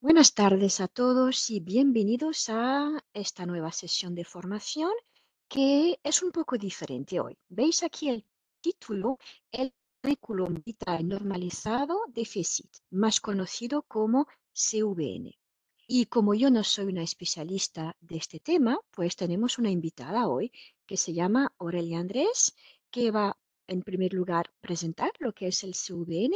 Buenas tardes a todos y bienvenidos a esta nueva sesión de formación que es un poco diferente hoy. Veis aquí el título, el currículum vitae normalizado de FESIT, más conocido como CVN. Y como yo no soy una especialista de este tema, pues tenemos una invitada hoy que se llama Aurelia Andrés, que va en primer lugar presentar lo que es el CVN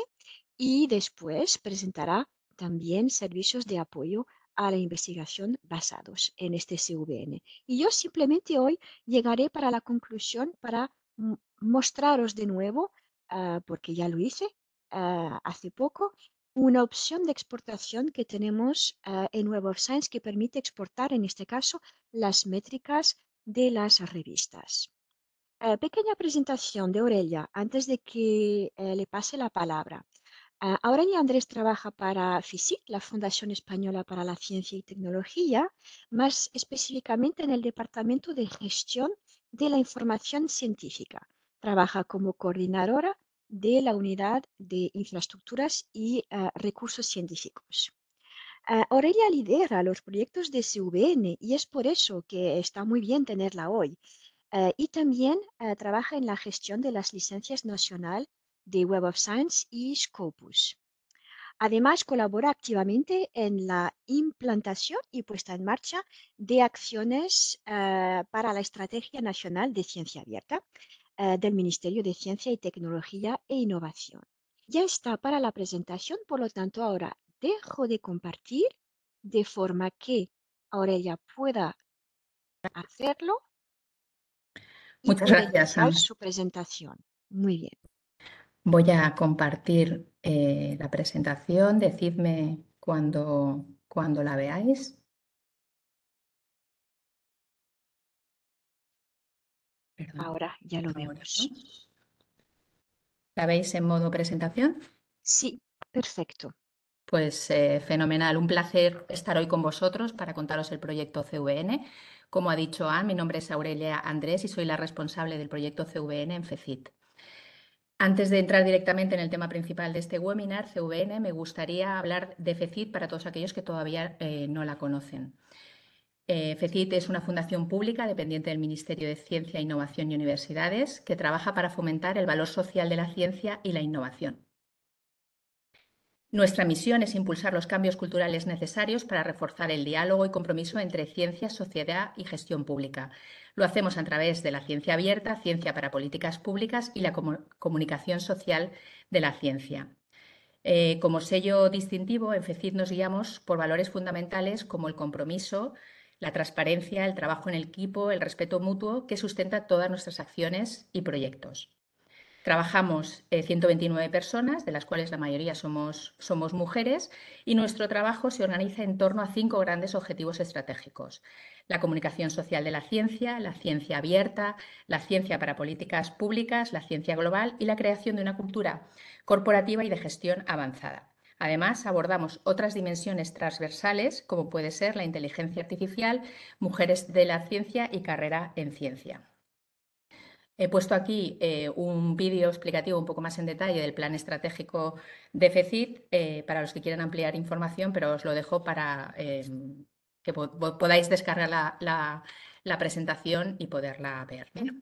y después presentará también servicios de apoyo a la investigación basados en este CVN. Y yo simplemente hoy llegaré para la conclusión para mostraros de nuevo, porque ya lo hice hace poco, una opción de exportación que tenemos en Web of Science que permite exportar, en este caso, las métricas de las revistas. Pequeña presentación de Aurelia antes de que le pase la palabra. Aurelia Andrés trabaja para FICIT, la Fundación Española para la Ciencia y Tecnología, más específicamente en el Departamento de Gestión de la Información Científica. Trabaja como coordinadora de la Unidad de Infraestructuras y Recursos Científicos. Aurelia lidera los proyectos de CVN y es por eso que está muy bien tenerla hoy. Y también trabaja en la gestión de las licencias nacional de Web of Science y Scopus. Además, colabora activamente en la implantación y puesta en marcha de acciones para la Estrategia Nacional de Ciencia Abierta del Ministerio de Ciencia y Tecnología e Innovación. Ya está para la presentación, por lo tanto, ahora dejo de compartir de forma que Aurelia pueda hacerlo y Muchas pueda gracias, empezar Ana. su presentación. Muy bien. Voy a compartir la presentación. Decidme cuando la veáis. Perdón, Ahora ya lo ahora, ¿no? vemos. ¿La veis en modo presentación? Sí, perfecto. Pues fenomenal, un placer estar hoy con vosotros para contaros el proyecto CVN. Como ha dicho Anne, mi nombre es Aurelia Andrés y soy la responsable del proyecto CVN en FECIT. Antes de entrar directamente en el tema principal de este webinar, CVN, me gustaría hablar de FECIT para todos aquellos que todavía no la conocen. FECIT es una fundación pública dependiente del Ministerio de Ciencia, Innovación y Universidades que trabaja para fomentar el valor social de la ciencia y la innovación. Nuestra misión es impulsar los cambios culturales necesarios para reforzar el diálogo y compromiso entre ciencia, sociedad y gestión pública. Lo hacemos a través de la ciencia abierta, ciencia para políticas públicas y la comunicación social de la ciencia. Como sello distintivo, en FECIT nos guiamos por valores fundamentales como el compromiso, la transparencia, el trabajo en equipo, el respeto mutuo que sustenta todas nuestras acciones y proyectos. Trabajamos 129 personas, de las cuales la mayoría somos mujeres, y nuestro trabajo se organiza en torno a 5 grandes objetivos estratégicos: la comunicación social de la ciencia abierta, la ciencia para políticas públicas, la ciencia global y la creación de una cultura corporativa y de gestión avanzada. Además, abordamos otras dimensiones transversales, como puede ser la inteligencia artificial, mujeres de la ciencia y carrera en ciencia. He puesto aquí un vídeo explicativo un poco más en detalle del plan estratégico de FECIT para los que quieran ampliar información, pero os lo dejo para que podáis descargar la presentación y poderla ver, ¿no?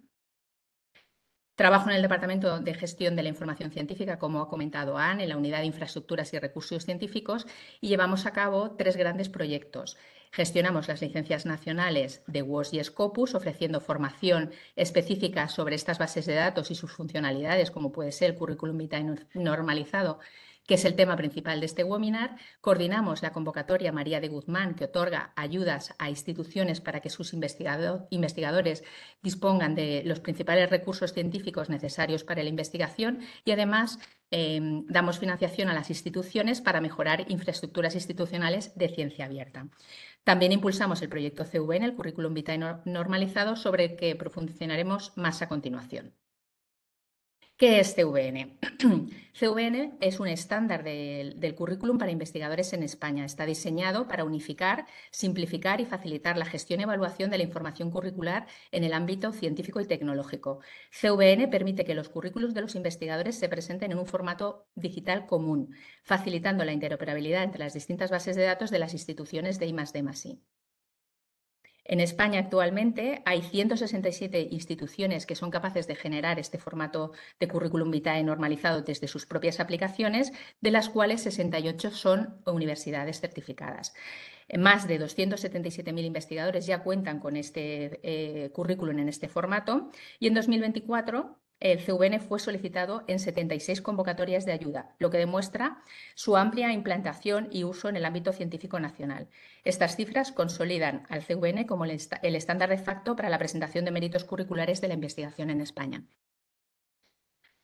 Trabajo en el Departamento de Gestión de la Información Científica, como ha comentado Anne, en la Unidad de Infraestructuras y Recursos Científicos, y llevamos a cabo 3 grandes proyectos. Gestionamos las licencias nacionales de WOS y Scopus, ofreciendo formación específica sobre estas bases de datos y sus funcionalidades, como puede ser el currículum vitae normalizado, que es el tema principal de este webinar. Coordinamos la convocatoria María de Guzmán, que otorga ayudas a instituciones para que sus investigadores dispongan de los principales recursos científicos necesarios para la investigación, y además damos financiación a las instituciones para mejorar infraestructuras institucionales de ciencia abierta. También impulsamos el proyecto CVN, el currículum vitae normalizado, sobre el que profundizaremos más a continuación. ¿Qué es CVN? CVN es un estándar del currículum para investigadores en España. Está diseñado para unificar, simplificar y facilitar la gestión y evaluación de la información curricular en el ámbito científico y tecnológico. CVN permite que los currículos de los investigadores se presenten en un formato digital común, facilitando la interoperabilidad entre las distintas bases de datos de las instituciones de I+D+I. En España actualmente hay 167 instituciones que son capaces de generar este formato de currículum vitae normalizado desde sus propias aplicaciones, de las cuales 68 son universidades certificadas. Más de 277.000 investigadores ya cuentan con este currículum en este formato y en 2024 el CVN fue solicitado en 76 convocatorias de ayuda, lo que demuestra su amplia implantación y uso en el ámbito científico nacional. Estas cifras consolidan al CVN como el estándar de facto para la presentación de méritos curriculares de la investigación en España.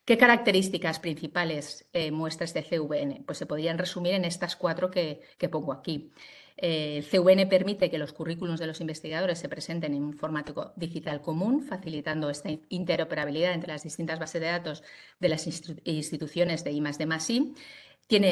¿Qué características principales muestra este CVN? Pues se podrían resumir en estas 4 que pongo aquí. El CVN permite que los currículums de los investigadores se presenten en un formato digital común, facilitando esta interoperabilidad entre las distintas bases de datos de las instituciones de I+D+I.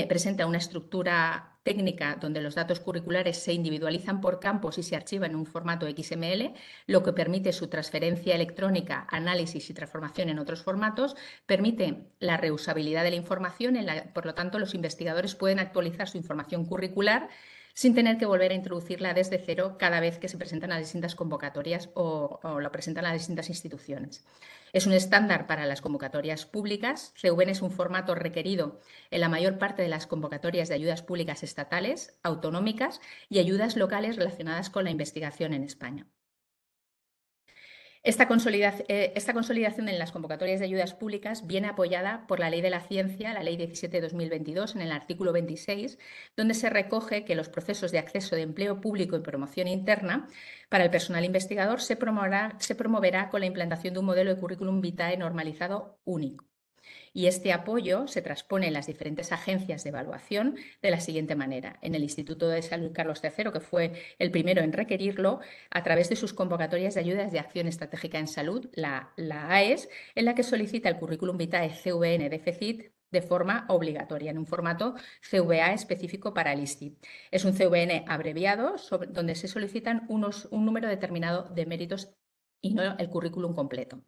Presenta una estructura técnica donde los datos curriculares se individualizan por campos y se archivan en un formato XML, lo que permite su transferencia electrónica, análisis y transformación en otros formatos, permite la reusabilidad de la información, por lo tanto los investigadores pueden actualizar su información curricular sin tener que volver a introducirla desde cero cada vez que se presentan a distintas convocatorias o lo presentan a distintas instituciones. Es un estándar para las convocatorias públicas. CVN es un formato requerido en la mayor parte de las convocatorias de ayudas públicas estatales, autonómicas y ayudas locales relacionadas con la investigación en España. Esta consolidación en las convocatorias de ayudas públicas viene apoyada por la Ley de la Ciencia, la Ley 17/2022, en el artículo 26, donde se recoge que los procesos de acceso de empleo público y promoción interna para el personal investigador se promoverá con la implantación de un modelo de currículum vitae normalizado único. Y este apoyo se transpone en las diferentes agencias de evaluación de la siguiente manera. En el Instituto de Salud Carlos III, que fue el primero en requerirlo, a través de sus convocatorias de ayudas de acción estratégica en salud, la AES, en la que solicita el currículum vitae CVN de FECIT de forma obligatoria, en un formato CVA específico para el ISTI. Es un CVN abreviado donde se solicitan un número determinado de méritos y no el currículum completo.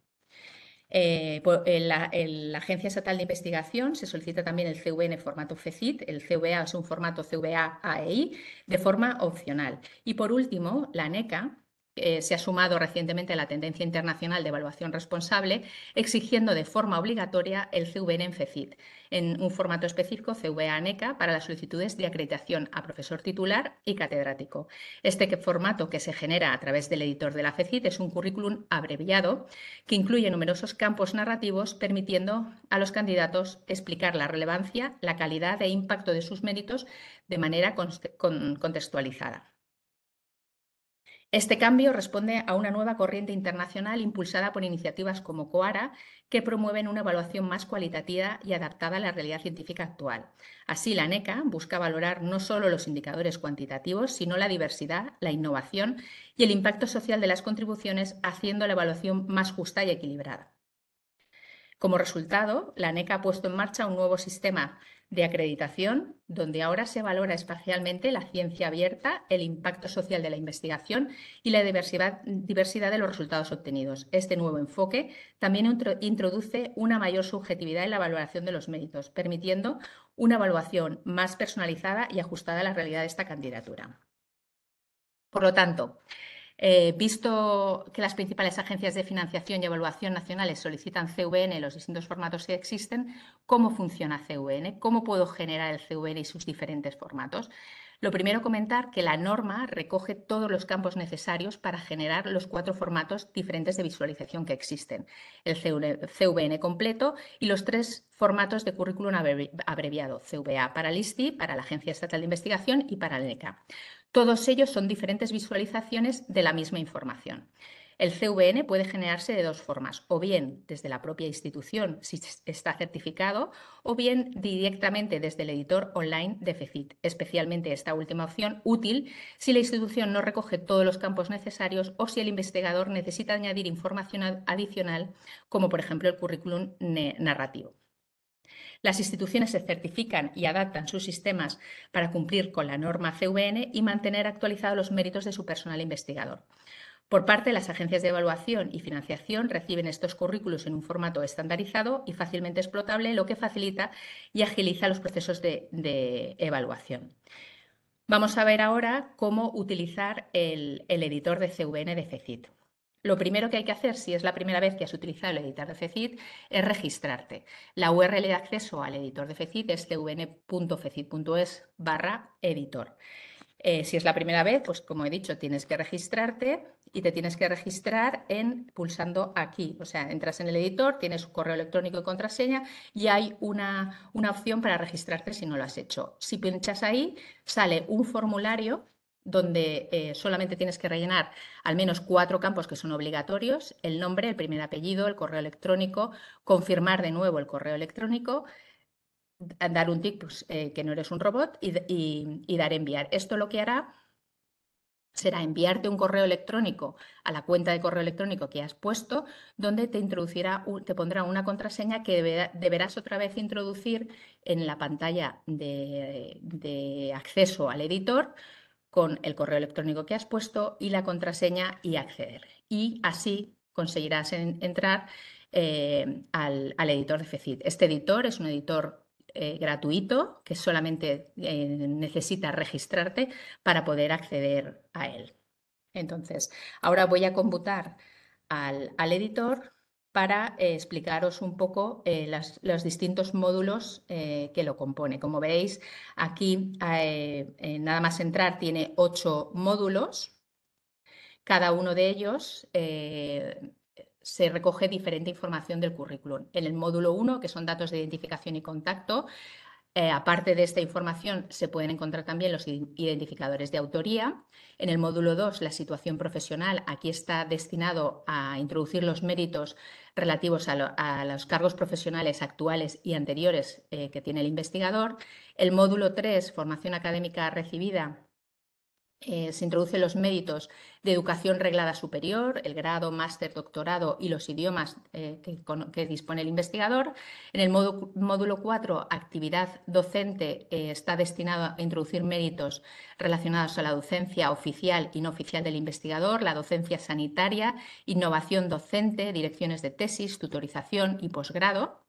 En la Agencia Estatal de Investigación se solicita también el CVN formato FECIT, el CVA es un formato CVA-AEI, de forma opcional. Y por último, la ANECA se ha sumado recientemente a la tendencia internacional de evaluación responsable, exigiendo de forma obligatoria el CVN en FECIT, en un formato específico CVA-ANECA para las solicitudes de acreditación a profesor titular y catedrático. Este formato, que se genera a través del editor de la FECIT, es un currículum abreviado que incluye numerosos campos narrativos, permitiendo a los candidatos explicar la relevancia, la calidad e impacto de sus méritos de manera contextualizada. Este cambio responde a una nueva corriente internacional impulsada por iniciativas como COARA, que promueven una evaluación más cualitativa y adaptada a la realidad científica actual. Así, la ANECA busca valorar no solo los indicadores cuantitativos, sino la diversidad, la innovación y el impacto social de las contribuciones, haciendo la evaluación más justa y equilibrada. Como resultado, la ANECA ha puesto en marcha un nuevo sistema de acreditación, donde ahora se valora especialmente la ciencia abierta, el impacto social de la investigación y la diversidad de los resultados obtenidos. Este nuevo enfoque también introduce una mayor subjetividad en la valoración de los méritos, permitiendo una evaluación más personalizada y ajustada a la realidad de esta candidatura. Por lo tanto, visto que las principales agencias de financiación y evaluación nacionales solicitan CVN en los distintos formatos que existen, ¿cómo funciona CVN? ¿Cómo puedo generar el CVN y sus diferentes formatos? Lo primero, comentar que la norma recoge todos los campos necesarios para generar los 4 formatos diferentes de visualización que existen. El CVN completo y los 3 formatos de currículum abreviado, CVA para el ISTI, para la Agencia Estatal de Investigación y para la ANECA. Todos ellos son diferentes visualizaciones de la misma información. El CVN puede generarse de dos formas, o bien desde la propia institución, si está certificado, o bien directamente desde el editor online de FECIT, especialmente esta última opción útil si la institución no recoge todos los campos necesarios o si el investigador necesita añadir información adicional, como por ejemplo el currículum narrativo. Las instituciones se certifican y adaptan sus sistemas para cumplir con la norma CVN y mantener actualizados los méritos de su personal investigador. Por parte de las agencias de evaluación y financiación reciben estos currículos en un formato estandarizado y fácilmente explotable, lo que facilita y agiliza los procesos de evaluación. Vamos a ver ahora cómo utilizar el editor de CVN de FECIT. Lo primero que hay que hacer, si es la primera vez que has utilizado el editor de FECIT, es registrarte. La URL de acceso al editor de FECIT es cvn.fecit.es/editor. Si es la primera vez, pues como he dicho, tienes que registrarte y te tienes que registrar pulsando aquí. O sea, entras en el editor, tienes un correo electrónico y contraseña y hay una opción para registrarte si no lo has hecho. Si pinchas ahí, sale un formulario donde solamente tienes que rellenar al menos 4 campos que son obligatorios: el nombre, el primer apellido, el correo electrónico, confirmar de nuevo el correo electrónico, dar un tic pues, que no eres un robot y dar enviar. Esto lo que hará será enviarte un correo electrónico a la cuenta de correo electrónico que has puesto, donde te pondrá una contraseña que deberás otra vez introducir en la pantalla de acceso al editor con el correo electrónico que has puesto y la contraseña y acceder. Y así conseguirás entrar al editor de FECIT. Este editor es un editor gratuito que solamente necesita registrarte para poder acceder a él. Entonces, ahora voy a computar al editor para explicaros un poco los distintos módulos que lo compone. Como veis, aquí nada más entrar tiene 8 módulos. Cada uno de ellos se recoge diferente información del currículum. En el módulo 1, que son datos de identificación y contacto, aparte de esta información, se pueden encontrar también los identificadores de autoría. En el módulo 2, la situación profesional, aquí está destinado a introducir los méritos relativos a los cargos profesionales actuales y anteriores que tiene el investigador. El módulo 3, formación académica recibida, se introducen los méritos de educación reglada superior, el grado, máster, doctorado y los idiomas que dispone el investigador. En el módulo 4, actividad docente, está destinado a introducir méritos relacionados a la docencia oficial y no oficial del investigador, la docencia sanitaria, innovación docente, direcciones de tesis, tutorización y posgrado.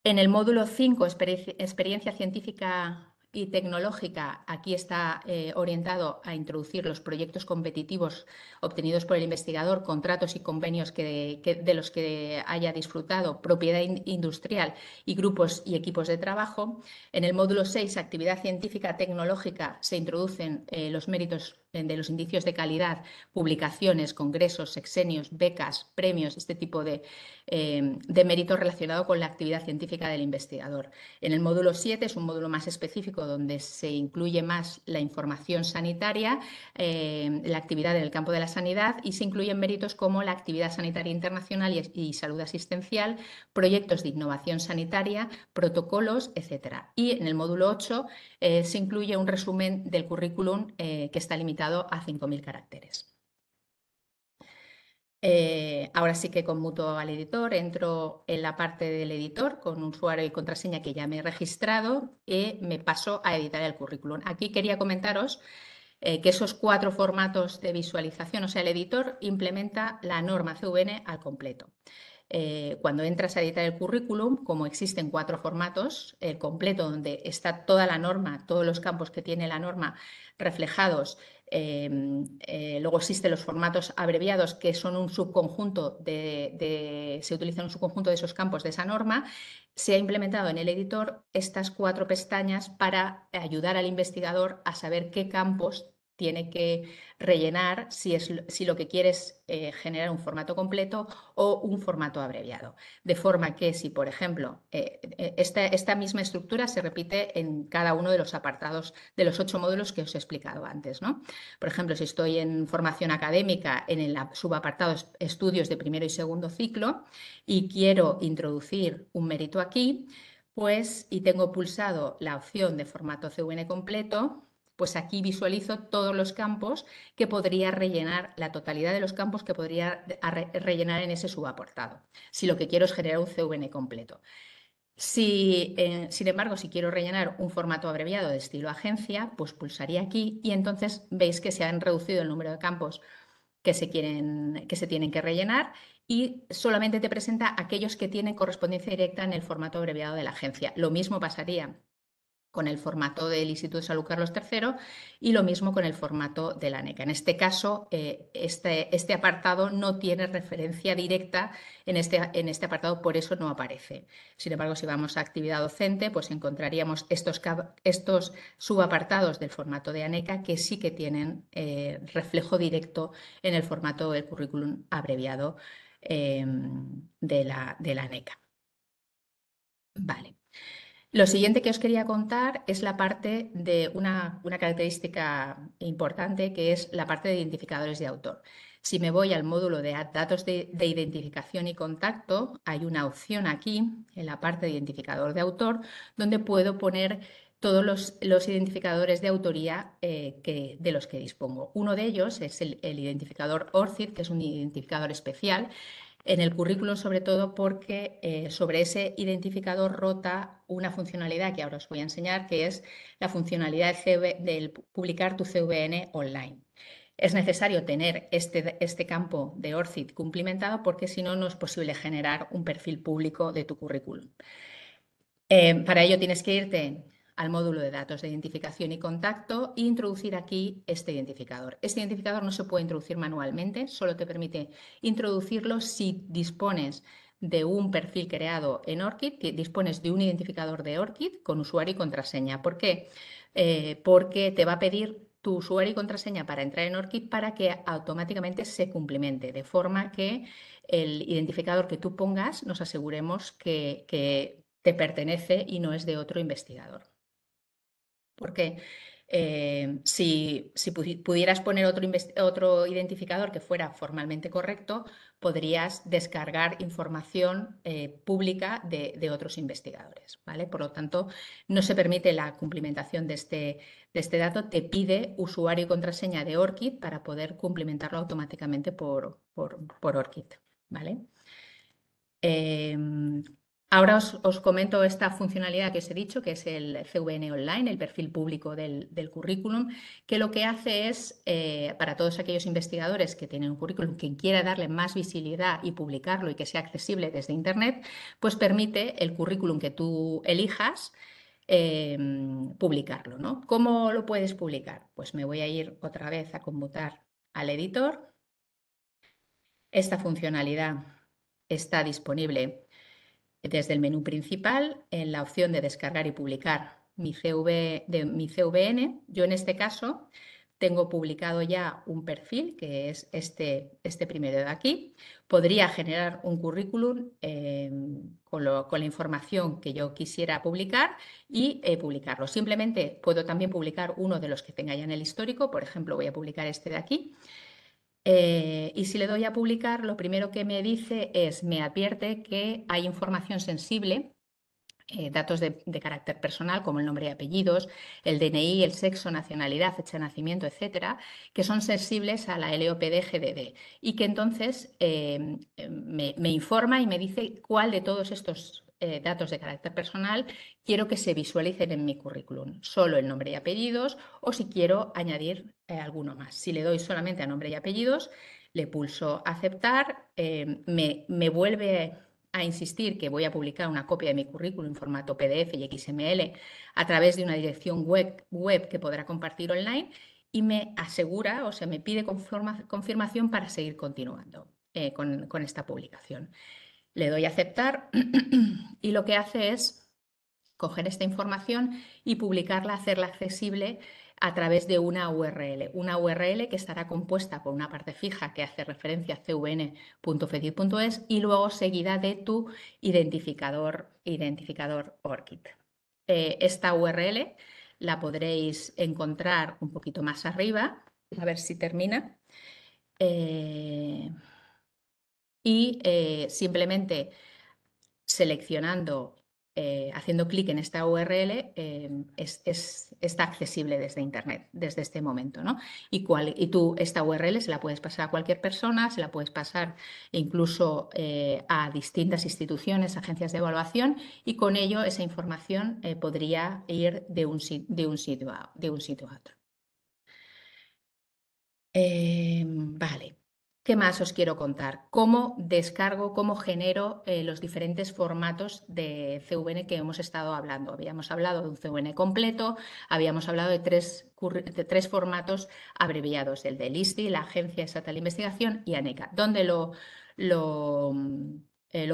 En el módulo 5, experiencia científica y tecnológica, aquí está orientado a introducir los proyectos competitivos obtenidos por el investigador, contratos y convenios de los que haya disfrutado, propiedad industrial y grupos y equipos de trabajo. En el módulo 6, actividad científica tecnológica, se introducen los méritos de los indicios de calidad, publicaciones, congresos, sexenios, becas, premios, este tipo de mérito relacionado con la actividad científica del investigador. En el módulo 7 es un módulo más específico donde se incluye más la información sanitaria, la actividad en el campo de la sanidad, y se incluyen méritos como la actividad sanitaria internacional y salud asistencial, proyectos de innovación sanitaria, protocolos, etc. Y en el módulo 8 se incluye un resumen del currículum que está limitado a 5.000 caracteres. Ahora sí que conmuto al editor, entro en la parte del editor con usuario y contraseña que ya me he registrado y me paso a editar el currículum. Aquí quería comentaros que esos 4 formatos de visualización, o sea, el editor implementa la norma CVN al completo. Cuando entras a editar el currículum, como existen 4 formatos, el completo, donde está toda la norma, todos los campos que tiene la norma reflejados. Luego existen los formatos abreviados, que son un subconjunto se utilizan un subconjunto de esos campos de esa norma. Se ha implementado en el editor estas 4 pestañas para ayudar al investigador a saber qué campos tiene que rellenar si lo que quieres es generar un formato completo o un formato abreviado. De forma que si, por ejemplo, esta misma estructura se repite en cada uno de los apartados de los 8 módulos que os he explicado antes, ¿no? Por ejemplo, si estoy en formación académica, en el subapartado estudios de primero y segundo ciclo y quiero introducir un mérito aquí, pues, y tengo pulsado la opción de formato CVN completo, pues aquí visualizo todos los campos que podría rellenar, la totalidad de los campos que podría rellenar en ese subapartado, si lo que quiero es generar un CVN completo. Sin embargo, si quiero rellenar un formato abreviado de estilo agencia, pues pulsaría aquí y entonces veis que se han reducido el número de campos que se tienen que rellenar y solamente te presenta aquellos que tienen correspondencia directa en el formato abreviado de la agencia. Lo mismo pasaría con el formato del Instituto de Salud Carlos III y lo mismo con el formato de la ANECA. En este caso, este apartado no tiene referencia directa en este apartado, por eso no aparece. Sin embargo, si vamos a actividad docente, pues encontraríamos estos subapartados del formato de ANECA que sí que tienen reflejo directo en el formato del currículum abreviado de la ANECA. Vale. Lo siguiente que os quería contar es la parte de una característica importante, que es la parte de identificadores de autor. Si me voy al módulo de datos de identificación y contacto, hay una opción aquí, en la parte de identificador de autor, donde puedo poner todos los identificadores de autoría de los que dispongo. Uno de ellos es el identificador ORCID, que es un identificador especial, en el currículum, sobre todo porque sobre ese identificador rota una funcionalidad que ahora os voy a enseñar, que es la funcionalidad de publicar tu CVN online. Es necesario tener este campo de ORCID cumplimentado porque si no, no es posible generar un perfil público de tu currículum. Para ello tienes que irte al módulo de datos de identificación y contacto e introducir aquí este identificador. Este identificador no se puede introducir manualmente, solo te permite introducirlo si dispones de un perfil creado en ORCID, dispones de un identificador de ORCID con usuario y contraseña. ¿Por qué? Porque te va a pedir tu usuario y contraseña para entrar en ORCID para que automáticamente se cumplimente, de forma que el identificador que tú pongas nos aseguremos que te pertenece y no es de otro investigador. Porque si pudieras poner otro identificador que fuera formalmente correcto, podrías descargar información pública de otros investigadores, ¿vale? Por lo tanto, no se permite la cumplimentación de este dato, te pide usuario y contraseña de ORCID para poder cumplimentarlo automáticamente por ORCID, ¿vale? Ahora os comento esta funcionalidad que os he dicho, que es el CVN Online, el perfil público del currículum, que lo que hace es, para todos aquellos investigadores que tienen un currículum, quien quiera darle más visibilidad y publicarlo y que sea accesible desde Internet, pues permite el currículum que tú elijas publicarlo, ¿no? ¿Cómo lo puedes publicar? Pues me voy a ir otra vez a conmutar al editor. Esta funcionalidad está disponible desde el menú principal en la opción de descargar y publicar mi CVN. Yo en este caso tengo publicado ya un perfil, que es este primero de aquí. Podría generar un currículum con la información que yo quisiera publicar y publicarlo. Simplemente puedo también publicar uno de los que tenga ya en el histórico. Por ejemplo, voy a publicar este de aquí. Y si le doy a publicar, lo primero que me dice es, me advierte que hay información sensible, datos de carácter personal como el nombre y apellidos, el DNI, el sexo, nacionalidad, fecha de nacimiento, etcétera, que son sensibles a la LOPD-GDD y que entonces me informa y me dice cuál de todos estos datos de carácter personal quiero que se visualicen en mi currículum, solo el nombre y apellidos o si quiero añadir alguno más. Si le doy solamente a nombre y apellidos, le pulso aceptar, me vuelve a insistir que voy a publicar una copia de mi currículum en formato PDF y XML a través de una dirección web que podrá compartir online y me asegura, o sea, me pide confirmación para seguir continuando con esta publicación. Le doy a aceptar y lo que hace es coger esta información y publicarla, hacerla accesible a través de una URL que estará compuesta por una parte fija que hace referencia a cvn.fedid.es y luego seguida de tu identificador ORCID. Esta URL la podréis encontrar un poquito más arriba, a ver si termina. Simplemente seleccionando, haciendo clic en esta URL, está accesible desde Internet, desde este momento, ¿no? Y tú esta URL se la puedes pasar a cualquier persona, se la puedes pasar incluso a distintas instituciones, agencias de evaluación, y con ello esa información podría ir de un sitio a otro. Vale. ¿Qué más os quiero contar? ¿Cómo descargo, cómo genero los diferentes formatos de CVN que hemos estado hablando? Habíamos hablado de un CVN completo, habíamos hablado de tres formatos abreviados, el del ISTI, la Agencia Estatal de Investigación, y ANECA. ¿Dónde lo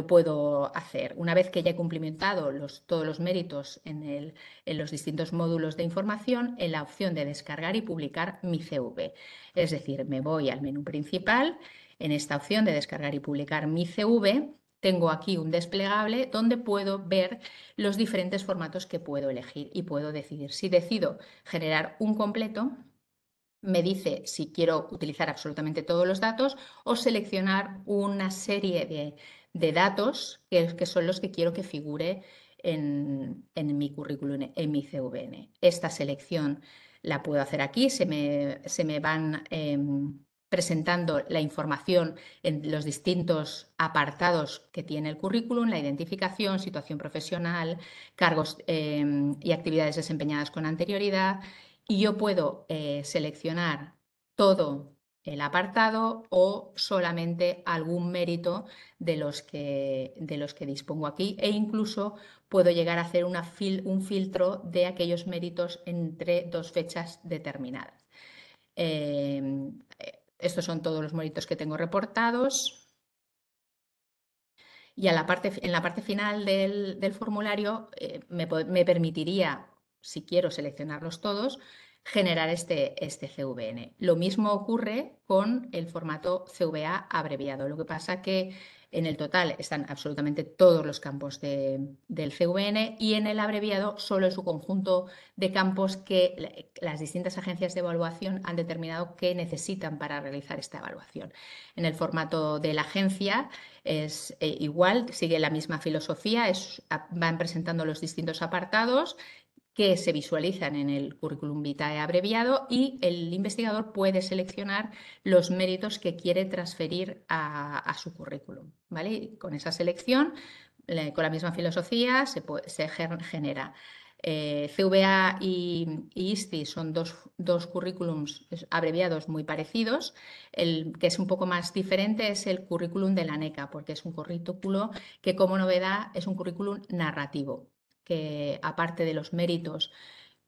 puedo hacer? Una vez que ya he cumplimentado todos los méritos en los distintos módulos de información, en la opción de descargar y publicar mi CV. Es decir, me voy al menú principal, en esta opción de descargar y publicar mi CV, tengo aquí un desplegable donde puedo ver los diferentes formatos que puedo elegir y puedo decidir. Si decido generar un completo, me dice si quiero utilizar absolutamente todos los datos o seleccionar una serie de datos que son los que quiero que figure en mi currículum, en mi CVN. Esta selección la puedo hacer aquí, se me van presentando la información en los distintos apartados que tiene el currículum, la identificación, situación profesional, cargos y actividades desempeñadas con anterioridad, y yo puedo seleccionar todo el apartado o solamente algún mérito de los que dispongo aquí, e incluso puedo llegar a hacer un filtro de aquellos méritos entre dos fechas determinadas. Estos son todos los méritos que tengo reportados. Y en la parte final del formulario me permitiría, si quiero seleccionarlos todos, generar este CVN. Lo mismo ocurre con el formato CVA abreviado. Lo que pasa que en el total están absolutamente todos los campos del CVN, y en el abreviado solo en su conjunto de campos que las distintas agencias de evaluación han determinado que necesitan para realizar esta evaluación. En el formato de la agencia es igual, sigue la misma filosofía, van presentando los distintos apartados que se visualizan en el currículum vitae abreviado, y el investigador puede seleccionar los méritos que quiere transferir a su currículum, ¿vale? Y con esa selección, con la misma filosofía, se genera. CVA y ISTI son dos currículums abreviados muy parecidos. El que es un poco más diferente es el currículum de la ANECA, porque es un currículo que, como novedad, es un currículum narrativo, que aparte de los méritos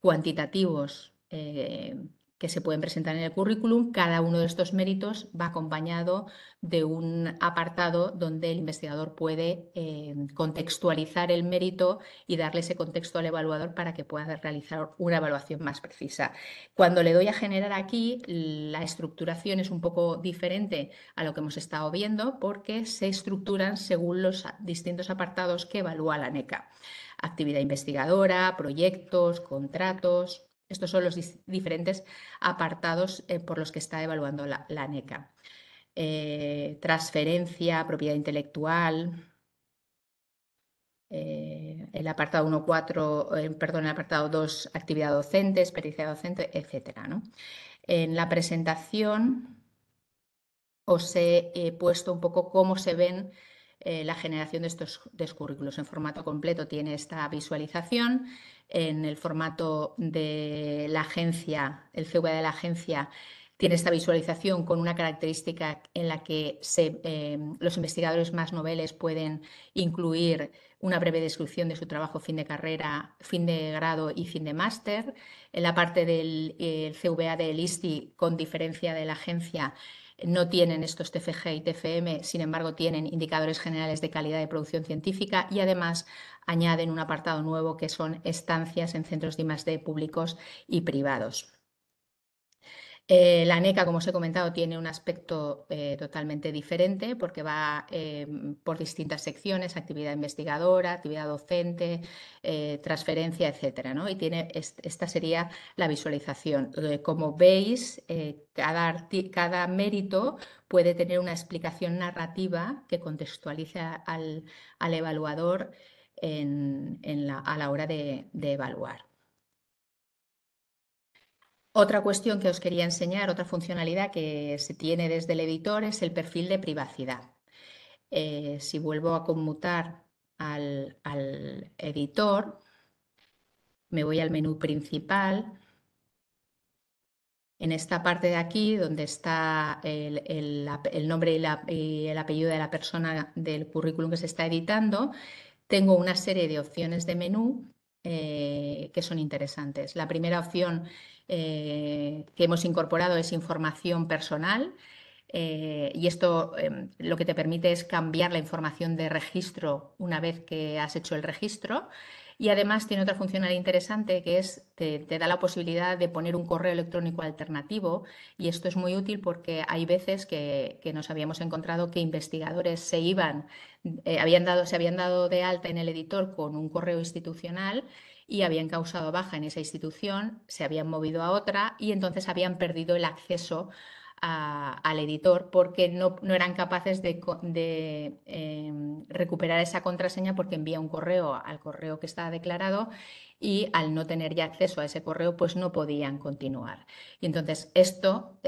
cuantitativos que se pueden presentar en el currículum, cada uno de estos méritos va acompañado de un apartado donde el investigador puede contextualizar el mérito y darle ese contexto al evaluador para que pueda realizar una evaluación más precisa. Cuando le doy a generar aquí, la estructuración es un poco diferente a lo que hemos estado viendo, porque se estructuran según los distintos apartados que evalúa la ANECA. Actividad investigadora, proyectos, contratos. Estos son los diferentes apartados por los que está evaluando la ANECA. Transferencia, propiedad intelectual, el apartado 1.4, el apartado 2, actividad docente, experiencia docente, etcétera, ¿no? En la presentación os he puesto un poco cómo se ven la generación de estos currículos. En formato completo tiene esta visualización. En el formato de la agencia, el CVA de la agencia, tiene esta visualización con una característica en la que los investigadores más noveles pueden incluir una breve descripción de su trabajo fin de carrera, fin de grado y fin de máster. En la parte del CVA del ISTI, con diferencia de la agencia, no tienen estos TFG y TFM, sin embargo tienen indicadores generales de calidad de producción científica, y además añaden un apartado nuevo que son estancias en centros de I+D públicos y privados. La NECA, como os he comentado, tiene un aspecto totalmente diferente porque va por distintas secciones: actividad investigadora, actividad docente, transferencia, etcétera, ¿no? Y esta sería la visualización. Como veis, cada mérito puede tener una explicación narrativa que contextualice al evaluador a la hora de evaluar. Otra cuestión que os quería enseñar, otra funcionalidad que se tiene desde el editor, es el perfil de privacidad. Si vuelvo a conmutar al editor, me voy al menú principal. En esta parte de aquí, donde está el nombre y el apellido de la persona del currículum que se está editando, tengo una serie de opciones de menú que son interesantes. La primera opción que hemos incorporado es información personal. Y esto lo que te permite es cambiar la información de registro una vez que has hecho el registro. Y además tiene otra funcionalidad interesante, que es te da la posibilidad de poner un correo electrónico alternativo, y esto es muy útil porque hay veces que nos habíamos encontrado que investigadores se habían dado de alta en el editor con un correo institucional y habían causado baja en esa institución, se habían movido a otra y entonces habían perdido el acceso al editor porque no eran capaces de recuperar esa contraseña, porque envía un correo al correo que está declarado y al no tener ya acceso a ese correo pues no podían continuar. Y entonces esto,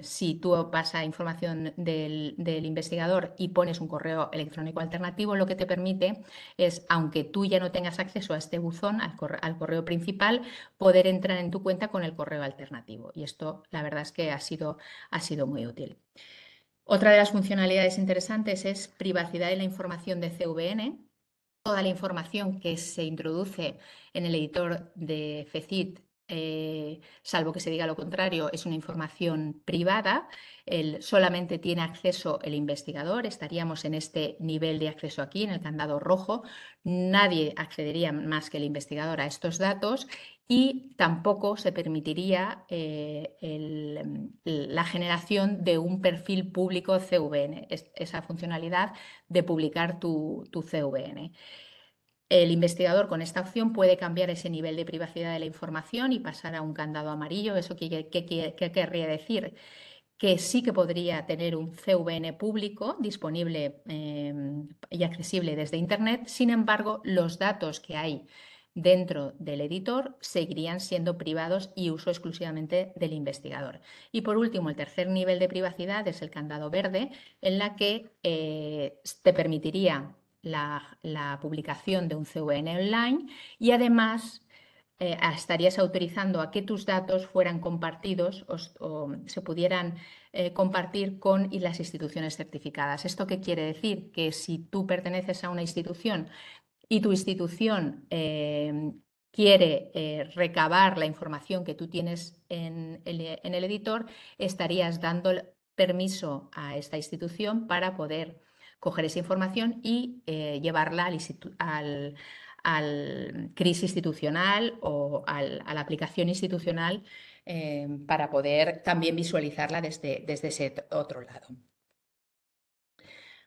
si tú vas a información del investigador y pones un correo electrónico alternativo, lo que te permite es, aunque tú ya no tengas acceso a este buzón, al correo principal, poder entrar en tu cuenta con el correo alternativo. Y esto, la verdad es que ha sido muy útil. Otra de las funcionalidades interesantes es privacidad de la información de CVN. Toda la información que se introduce en el editor de FECIT, salvo que se diga lo contrario, es una información privada. Solamente tiene acceso el investigador. Estaríamos en este nivel de acceso aquí, en el candado rojo. Nadie accedería más que el investigador a estos datos, y tampoco se permitiría la generación de un perfil público CVN, esa funcionalidad de publicar tu CVN. El investigador, con esta opción, puede cambiar ese nivel de privacidad de la información y pasar a un candado amarillo. ¿Eso qué querría decir? Que sí que podría tener un CVN público disponible y accesible desde Internet. Sin embargo, los datos que hay dentro del editor seguirían siendo privados y uso exclusivamente del investigador. Y por último, el tercer nivel de privacidad es el candado verde, en la que te permitiría la publicación de un CVN online, y además estarías autorizando a que tus datos fueran compartidos o se pudieran compartir con las instituciones certificadas. ¿Esto qué quiere decir? Que si tú perteneces a una institución y tu institución quiere recabar la información que tú tienes en el editor, estarías dando permiso a esta institución para poder coger esa información y llevarla al CRIS institucional o a la aplicación institucional, para poder también visualizarla desde ese otro lado.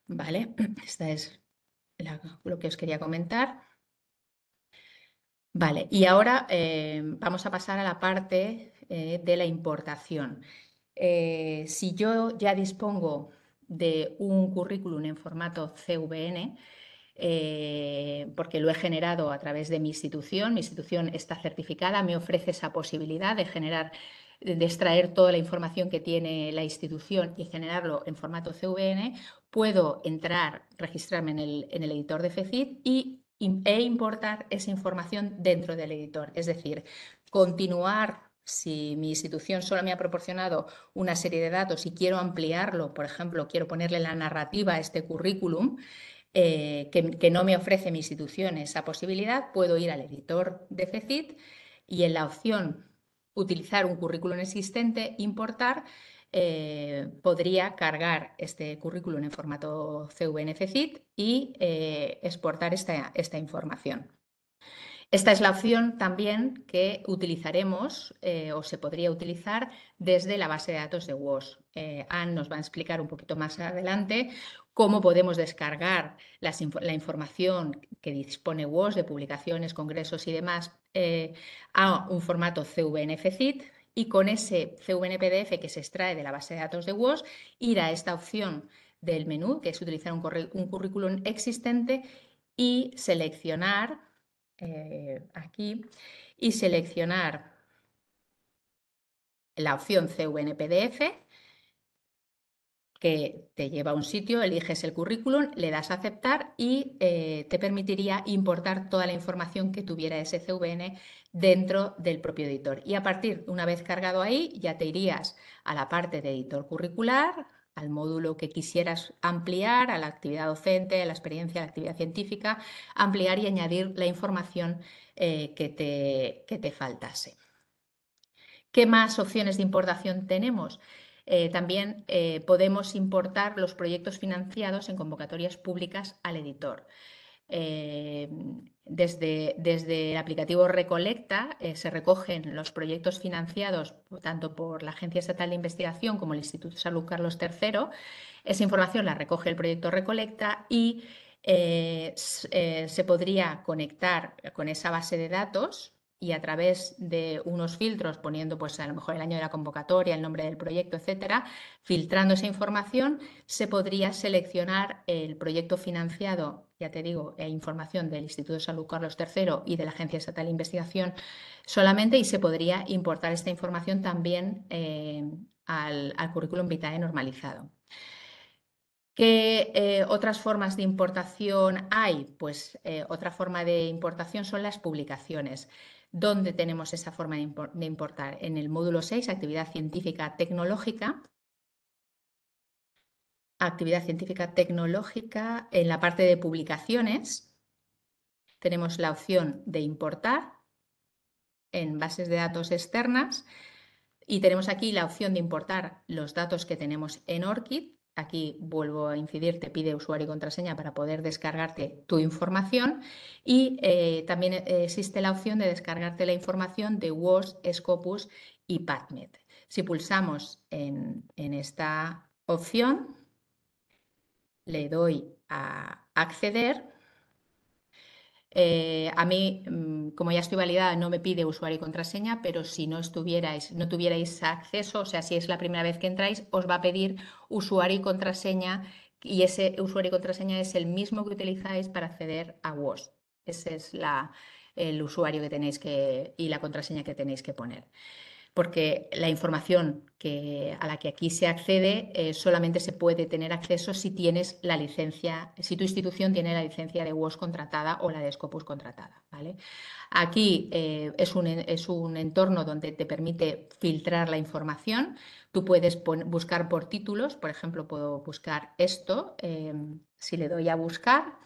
¿Vale? Esta es lo que os quería comentar. Vale, y ahora vamos a pasar a la parte de la importación. Si yo ya dispongo de un currículum en formato CVN, porque lo he generado a través de mi institución está certificada, me ofrece esa posibilidad de extraer toda la información que tiene la institución y generarlo en formato CVN. Puedo registrarme en el editor de FECIT e importar esa información dentro del editor. Es decir, continuar. Si mi institución solo me ha proporcionado una serie de datos y quiero ampliarlo, por ejemplo, quiero ponerle la narrativa a este currículum, que no me ofrece mi institución esa posibilidad, puedo ir al editor de FECIT y en la opción utilizar un currículum existente, importar, podría cargar este currículum en formato CVN FECIT y exportar esta información. Esta es la opción también que utilizaremos o se podría utilizar desde la base de datos de WOS. Anne nos va a explicar un poquito más adelante cómo podemos descargar la información que dispone WOS de publicaciones, congresos y demás a un formato CVN-FCIT, y con ese CVN-PDF que se extrae de la base de datos de WOS ir a esta opción del menú, que es utilizar un currículum existente, y seleccionar aquí y seleccionar la opción CVN-PDF, que te lleva a un sitio, eliges el currículum, le das a aceptar y te permitiría importar toda la información que tuviera ese CVN dentro del propio editor. Y a partir, una vez cargado ahí, ya te irías a la parte de editor curricular, al módulo que quisieras ampliar, a la actividad docente, a la experiencia, a la actividad científica, ampliar y añadir la información que te faltase. ¿Qué más opciones de importación tenemos? También podemos importar los proyectos financiados en convocatorias públicas al editor. Desde el aplicativo Recolecta se recogen los proyectos financiados tanto por la Agencia Estatal de Investigación como el Instituto de Salud Carlos III. Esa información la recoge el proyecto Recolecta y se podría conectar con esa base de datos y a través de unos filtros, poniendo pues a lo mejor el año de la convocatoria, el nombre del proyecto, etcétera, filtrando esa información, se podría seleccionar el proyecto financiado, ya te digo, información del Instituto de Salud Carlos III y de la Agencia Estatal de Investigación solamente, y se podría importar esta información también al currículum vitae normalizado. ¿Qué otras formas de importación hay? Pues otra forma de importación son las publicaciones. ¿Dónde tenemos esa forma de importar? En el módulo 6, actividad científica tecnológica. Actividad científica tecnológica, en la parte de publicaciones tenemos la opción de importar en bases de datos externas y tenemos aquí la opción de importar los datos que tenemos en ORCID. Aquí vuelvo a incidir, te pide usuario y contraseña para poder descargarte tu información y también existe la opción de descargarte la información de WOS, Scopus y PubMed. Si pulsamos en esta opción, le doy a acceder. A mí, como ya estoy validada, no me pide usuario y contraseña, pero si no tuvierais acceso, o sea, si es la primera vez que entráis, os va a pedir usuario y contraseña, y ese usuario y contraseña es el mismo que utilizáis para acceder a WOS. Ese es el usuario que tenéis y la contraseña que tenéis que poner. Porque la información a la que aquí se accede solamente se puede tener acceso si tienes la licencia, si tu institución tiene la licencia de WOS contratada o la de Scopus contratada, ¿vale? Aquí es un entorno donde te permite filtrar la información. Tú puedes buscar por títulos, por ejemplo, puedo buscar esto, si le doy a buscar,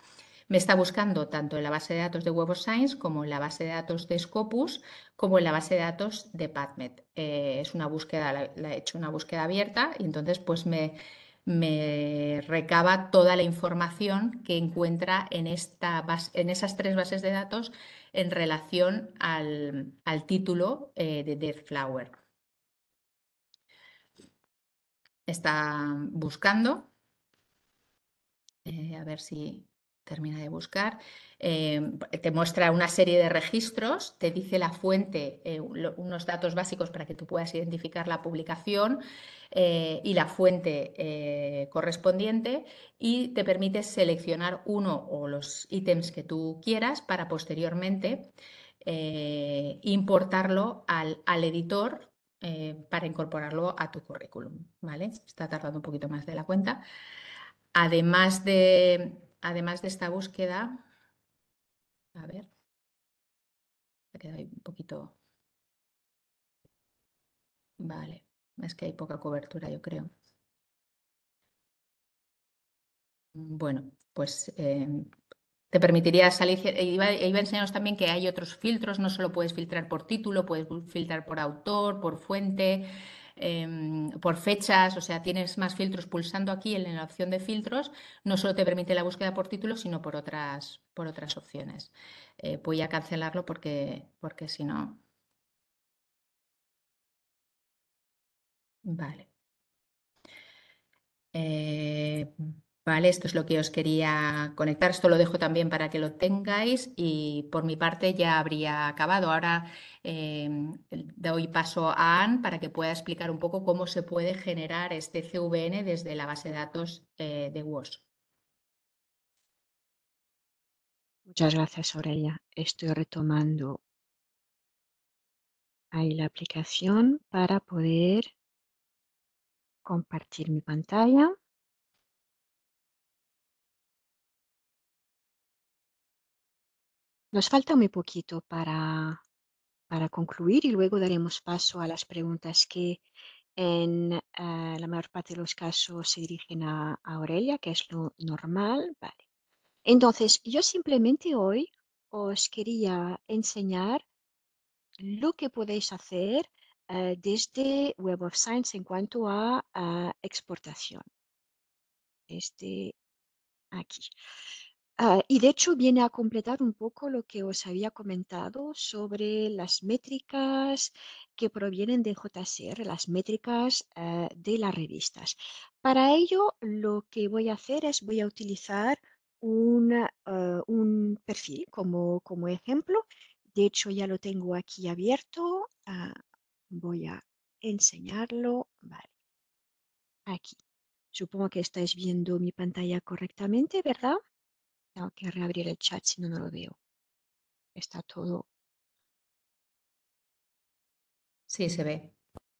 me está buscando tanto en la base de datos de Web of Science como en la base de datos de Scopus, como en la base de datos de PubMed. Es una búsqueda, la he hecho una búsqueda abierta y entonces pues me recaba toda la información que encuentra en esas tres bases de datos en relación al título de Death Flower. Está buscando. A ver si termina de buscar. Te muestra una serie de registros, te dice la fuente, unos datos básicos para que tú puedas identificar la publicación y la fuente correspondiente, y te permite seleccionar uno o los ítems que tú quieras para posteriormente importarlo al editor para incorporarlo a tu currículum, ¿vale? Está tardando un poquito más de la cuenta. Además de esta búsqueda, a ver, me queda ahí un poquito. Vale, es que hay poca cobertura, yo creo. Bueno, pues te permitiría salir. Iba a enseñaros también que hay otros filtros, no solo puedes filtrar por título, puedes filtrar por autor, por fuente. por fechas, o sea, tienes más filtros pulsando aquí en la opción de filtros, no solo te permite la búsqueda por título, sino por otras opciones. Voy a cancelarlo porque si no... Vale. Vale, esto es lo que os quería conectar. Esto lo dejo también para que lo tengáis y por mi parte ya habría acabado. Ahora doy paso a Anne para que pueda explicar un poco cómo se puede generar este CVN desde la base de datos de WOS. Muchas gracias, Aurelia. Estoy retomando ahí la aplicación para poder compartir mi pantalla. Nos falta muy poquito para concluir y luego daremos paso a las preguntas que en la mayor parte de los casos se dirigen a Aurelia, que es lo normal. Vale. Entonces, yo simplemente hoy os quería enseñar lo que podéis hacer desde Web of Science en cuanto a exportación. Desde aquí. Y de hecho viene a completar un poco lo que os había comentado sobre las métricas que provienen de JCR, las métricas de las revistas. Para ello, lo que voy a hacer es voy a utilizar un perfil como ejemplo. De hecho, ya lo tengo aquí abierto. Voy a enseñarlo. Vale, aquí. Supongo que estáis viendo mi pantalla correctamente, ¿verdad? Tengo que reabrir el chat si no, no lo veo. Está todo. Sí, se ve.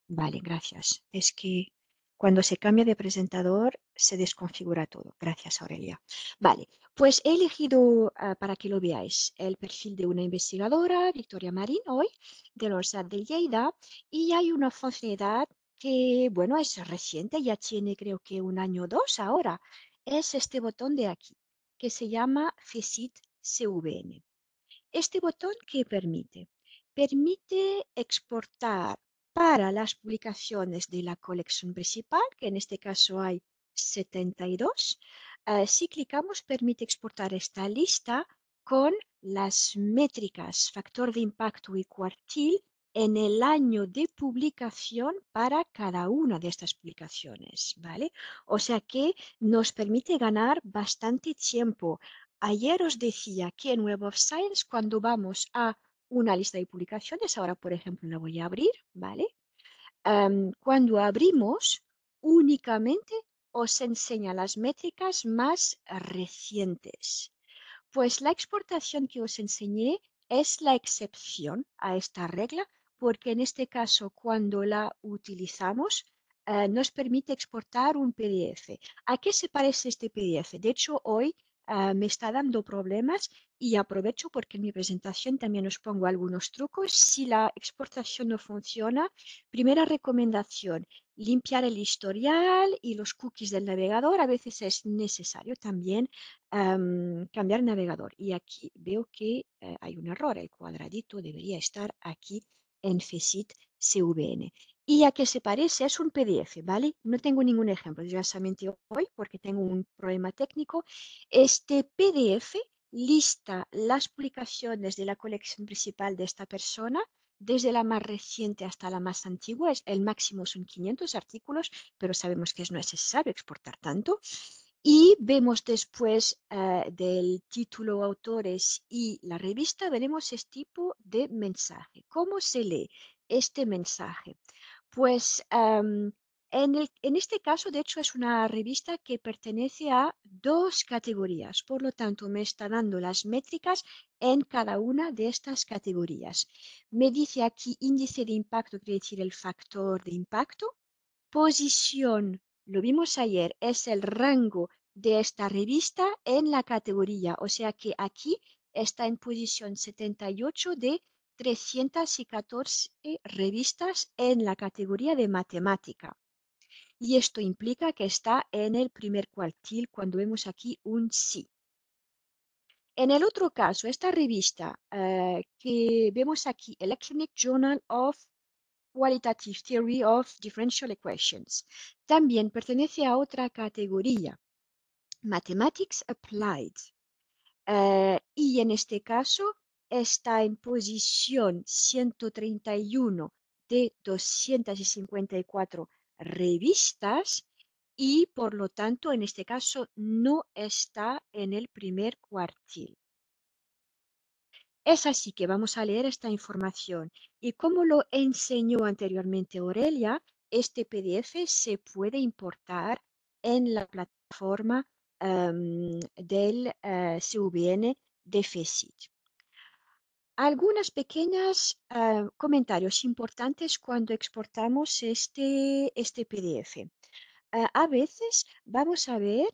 Vale, gracias. Es que cuando se cambia de presentador se desconfigura todo. Gracias, Aurelia. Vale, pues he elegido para que lo veáis el perfil de una investigadora, Victoria Marín, hoy, de la Universidad de Lleida, y hay una funcionalidad que, bueno, es reciente, ya tiene creo que un año o dos ahora. Es este botón de aquí, que se llama FECIT CVN. Este botón, ¿qué permite? Permite exportar para las publicaciones de la colección principal, que en este caso hay 72. Si clicamos, permite exportar esta lista con las métricas, factor de impacto y cuartil en el año de publicación para cada una de estas publicaciones, ¿vale? O sea que nos permite ganar bastante tiempo. Ayer os decía que en Web of Science, cuando vamos a una lista de publicaciones, ahora por ejemplo la voy a abrir, ¿vale? Cuando abrimos, únicamente os enseña las métricas más recientes. Pues la exportación que os enseñé es la excepción a esta regla, porque en este caso, cuando la utilizamos, nos permite exportar un PDF. ¿A qué se parece este PDF? De hecho, hoy me está dando problemas y aprovecho porque en mi presentación también os pongo algunos trucos. Si la exportación no funciona, primera recomendación, limpiar el historial y los cookies del navegador. A veces es necesario también cambiar navegador. Y aquí veo que hay un error. El cuadradito debería estar aquí en FECIT CVN. ¿Y a qué se parece? Es un PDF, ¿vale? No tengo ningún ejemplo, desgraciadamente hoy, porque tengo un problema técnico. Este PDF lista las publicaciones de la colección principal de esta persona, desde la más reciente hasta la más antigua. El máximo son 500 artículos, pero sabemos que no es necesario exportar tanto. Y vemos después del título, autores y la revista, veremos este tipo de mensaje. ¿Cómo se lee este mensaje? Pues en este caso, de hecho, es una revista que pertenece a dos categorías. Por lo tanto, me está dando las métricas en cada una de estas categorías. Me dice aquí índice de impacto, quiere decir el factor de impacto. Posición, lo vimos ayer, es el rango de esta revista en la categoría. O sea que aquí está en posición 78 de 314 revistas en la categoría de matemática. Y esto implica que está en el primer cuartil cuando vemos aquí un sí. En el otro caso, esta revista que vemos aquí, Electronic Journal of Qualitative Theory of Differential Equations. También pertenece a otra categoría, Mathematics Applied. Y en este caso está en posición 131 de 254 revistas y por lo tanto en este caso no está en el primer cuartil. Es así que vamos a leer esta información y como lo enseñó anteriormente Aurelia, este PDF se puede importar en la plataforma del CVN de FECIT. Algunas pequeñas comentarios importantes cuando exportamos este PDF. A veces vamos a ver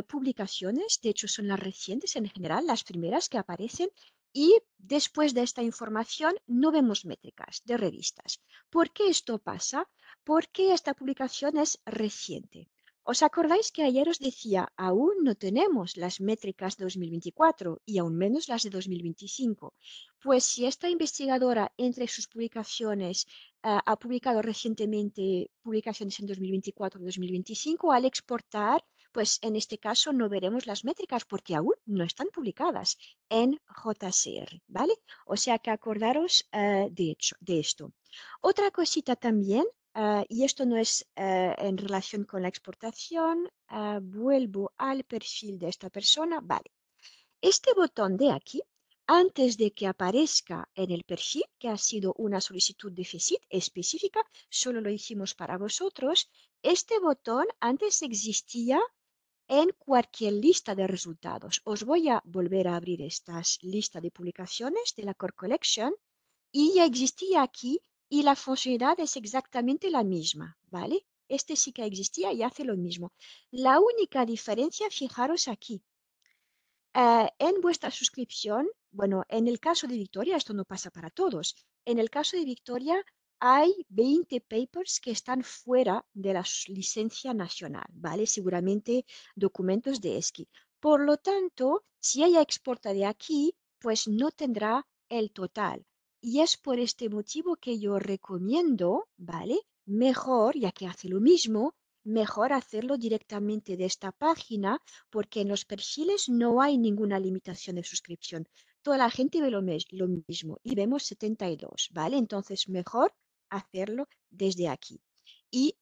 publicaciones, de hecho son las recientes en general, las primeras que aparecen, y después de esta información no vemos métricas de revistas. ¿Por qué esto pasa? Porque esta publicación es reciente. ¿Os acordáis que ayer os decía, aún no tenemos las métricas de 2024 y aún menos las de 2025? Pues si esta investigadora entre sus publicaciones ha publicado recientemente publicaciones en 2024 y 2025. Al exportar, pues en este caso no veremos las métricas porque aún no están publicadas en JCR, ¿vale? O sea que acordaros de esto. Otra cosita también, y esto no es en relación con la exportación, vuelvo al perfil de esta persona, vale. Este botón de aquí, antes de que aparezca en el perfil, que ha sido una solicitud de FECIT específica, solo lo hicimos para vosotros, este botón antes existía en cualquier lista de resultados. Os voy a volver a abrir esta lista de publicaciones de la Core Collection y ya existía aquí y la funcionalidad es exactamente la misma, ¿vale? Este sí que existía y hace lo mismo. La única diferencia, fijaros aquí, en vuestra suscripción, bueno, en el caso de Victoria, esto no pasa para todos. En el caso de Victoria, hay 20 papers que están fuera de la licencia nacional, ¿vale? Seguramente documentos de ESCI. Por lo tanto, si ella exporta de aquí, pues no tendrá el total. Y es por este motivo que yo recomiendo, ¿vale? Mejor, ya que hace lo mismo, mejor hacerlo directamente de esta página porque en los perfiles no hay ninguna limitación de suscripción. Toda la gente ve lo mismo y vemos 72, ¿vale? Entonces, mejor hacerlo desde aquí. Y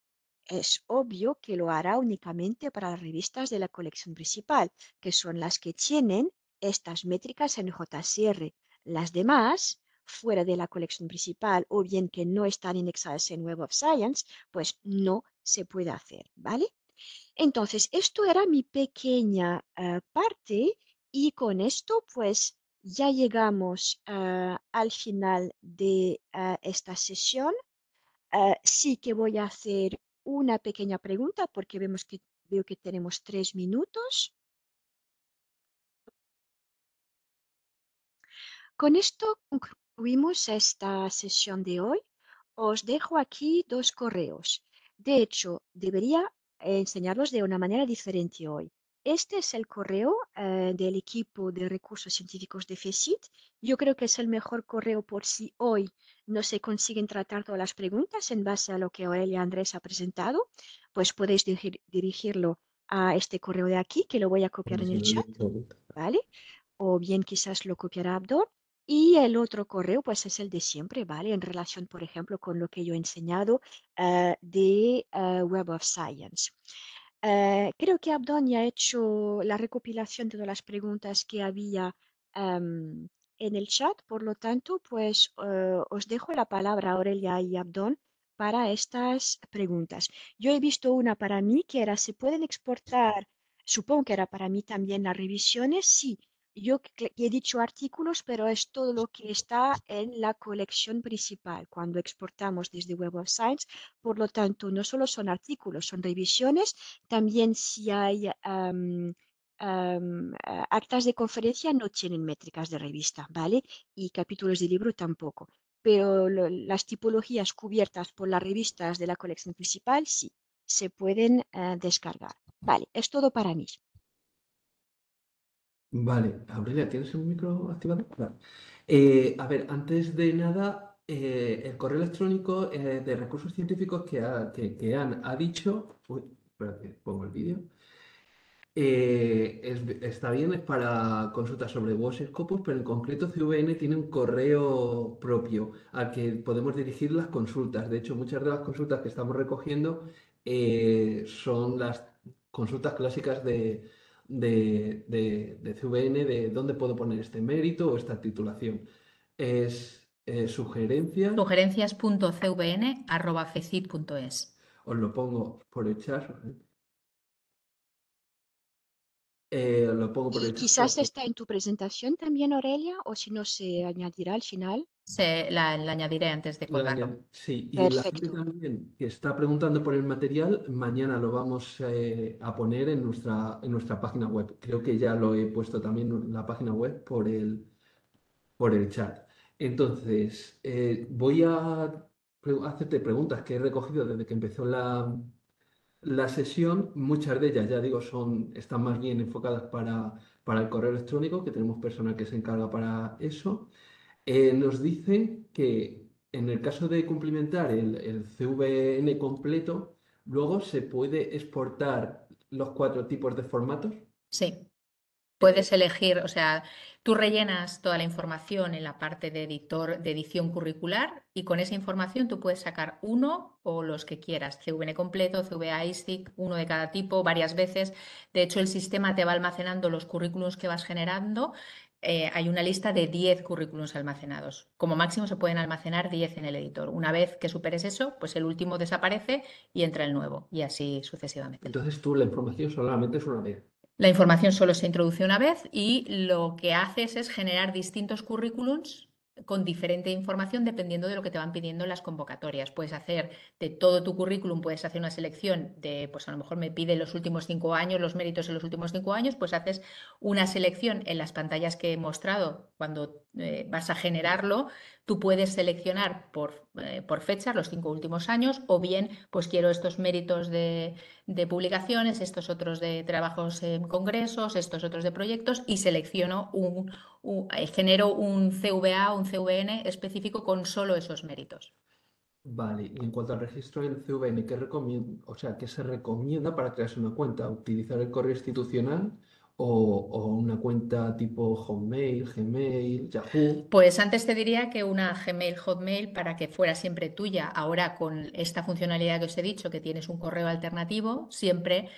es obvio que lo hará únicamente para las revistas de la colección principal, que son las que tienen estas métricas en JCR. Las demás, fuera de la colección principal o bien que no están indexadas en Web of Science, pues no se puede hacer, ¿vale? Entonces, esto era mi pequeña parte y con esto pues ya llegamos al final de esta sesión. Sí que voy a hacer una pequeña pregunta porque veo que tenemos 3 minutos. Con esto concluimos esta sesión de hoy. Os dejo aquí 2 correos. De hecho, debería enseñarlos de una manera diferente hoy. Este es el correo del equipo de recursos científicos de FECIT. Yo creo que es el mejor correo por si hoy no se consiguen tratar todas las preguntas en base a lo que Aurelia Andrés ha presentado. Pues podéis dirigirlo a este correo de aquí, que lo voy a copiar en el chat, ¿vale? O bien quizás lo copiará Abdón. Y el otro correo, pues es el de siempre, ¿vale? En relación, por ejemplo, con lo que yo he enseñado de Web of Science. Creo que Abdón ya ha hecho la recopilación de todas las preguntas que había en el chat, por lo tanto, pues os dejo la palabra, Aurelia y Abdón, para estas preguntas. Yo he visto una para mí que era, ¿se pueden exportar? Supongo que era para mí también las revisiones. Sí, yo he dicho artículos, pero es todo lo que está en la colección principal cuando exportamos desde Web of Science. Por lo tanto, no solo son artículos, son revisiones. También si hay actas de conferencia no tienen métricas de revista, ¿vale? Y capítulos de libro tampoco. Pero las tipologías cubiertas por las revistas de la colección principal sí, se pueden descargar. Vale, es todo para mí. Vale, Aurelia, ¿tienes el micro activado? Vale. A ver, antes de nada, El correo electrónico de recursos científicos que ha dicho, uy, espera que pongo el vídeo, está bien, es para consultas sobre WOS Scopus, pero en concreto CVN tiene un correo propio al que podemos dirigir las consultas. De hecho, muchas de las consultas que estamos recogiendo son las consultas clásicas de CVN, de dónde puedo poner este mérito o esta titulación. Es sugerencias, sugerencias.cvn@fecit.es. os lo pongo por el chat. Lo pongo por Y el chat quizás porque está en tu presentación también, Aurelia, o si no se añadirá al final. La añadiré antes de colgarlo. sí, y la gente Perfecto. también que está preguntando por el material, mañana lo vamos a poner en nuestra página web. Creo que ya lo he puesto también en la página web por el chat. Entonces, voy a hacerte preguntas que he recogido desde que empezó la sesión. Muchas de ellas, ya digo, están más bien enfocadas para el correo electrónico, que tenemos personal que se encarga para eso. Nos dicen que en el caso de cumplimentar el CVN completo, luego se puede exportar los 4 tipos de formatos. Sí. Eh, Puedes elegir, o sea, tú rellenas toda la información en la parte de edición curricular y con esa información tú puedes sacar uno o los que quieras, CVN completo, CVA ISTIC, uno de cada tipo, varias veces. De hecho, el sistema te va almacenando los currículos que vas generando. Hay una lista de 10 currículos almacenados. Como máximo se pueden almacenar 10 en el editor. Una vez que superes eso, pues el último desaparece y entra el nuevo y así sucesivamente. entonces tú la información solamente es una vez. La información solo se introduce una vez y lo que haces es generar distintos currículums con diferente información dependiendo de lo que te van pidiendo en las convocatorias. Puedes hacer de todo tu currículum, puedes hacer una selección de, pues a lo mejor me pide los últimos 5 años, los méritos en los últimos 5 años, pues haces una selección en las pantallas que he mostrado cuando vas a generarlo. Tú puedes seleccionar por fechas los 5 últimos años o bien pues quiero estos méritos de publicaciones, estos otros de trabajos en congresos, estos otros de proyectos y selecciono genero un CVA, un CVN específico con solo esos méritos. Vale, y en cuanto al registro en CVN, o sea, ¿qué se recomienda para crearse una cuenta? ¿Utilizar el correo institucional o una cuenta tipo Hotmail, Gmail, Yahoo? Pues antes te diría que una Gmail Hotmail para que fuera siempre tuya. Ahora con esta funcionalidad que os he dicho, que tienes un correo alternativo, siempre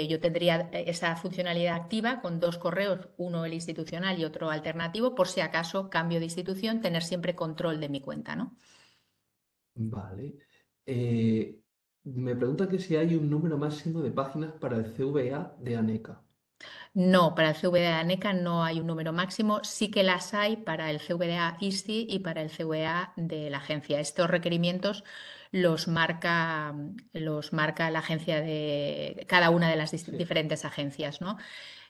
yo tendría esa funcionalidad activa con 2 correos, uno el institucional y otro alternativo, por si acaso cambio de institución, tener siempre control de mi cuenta, ¿no? Vale. Eh, Me pregunta que si hay un número máximo de páginas para el CVA de ANECA. No, para el CVA de ANECA no hay un número máximo, sí que las hay para el CVA ISTI y para el CVA de la agencia. Estos requerimientos los marca la agencia de cada una de las Sí. diferentes agencias, ¿no?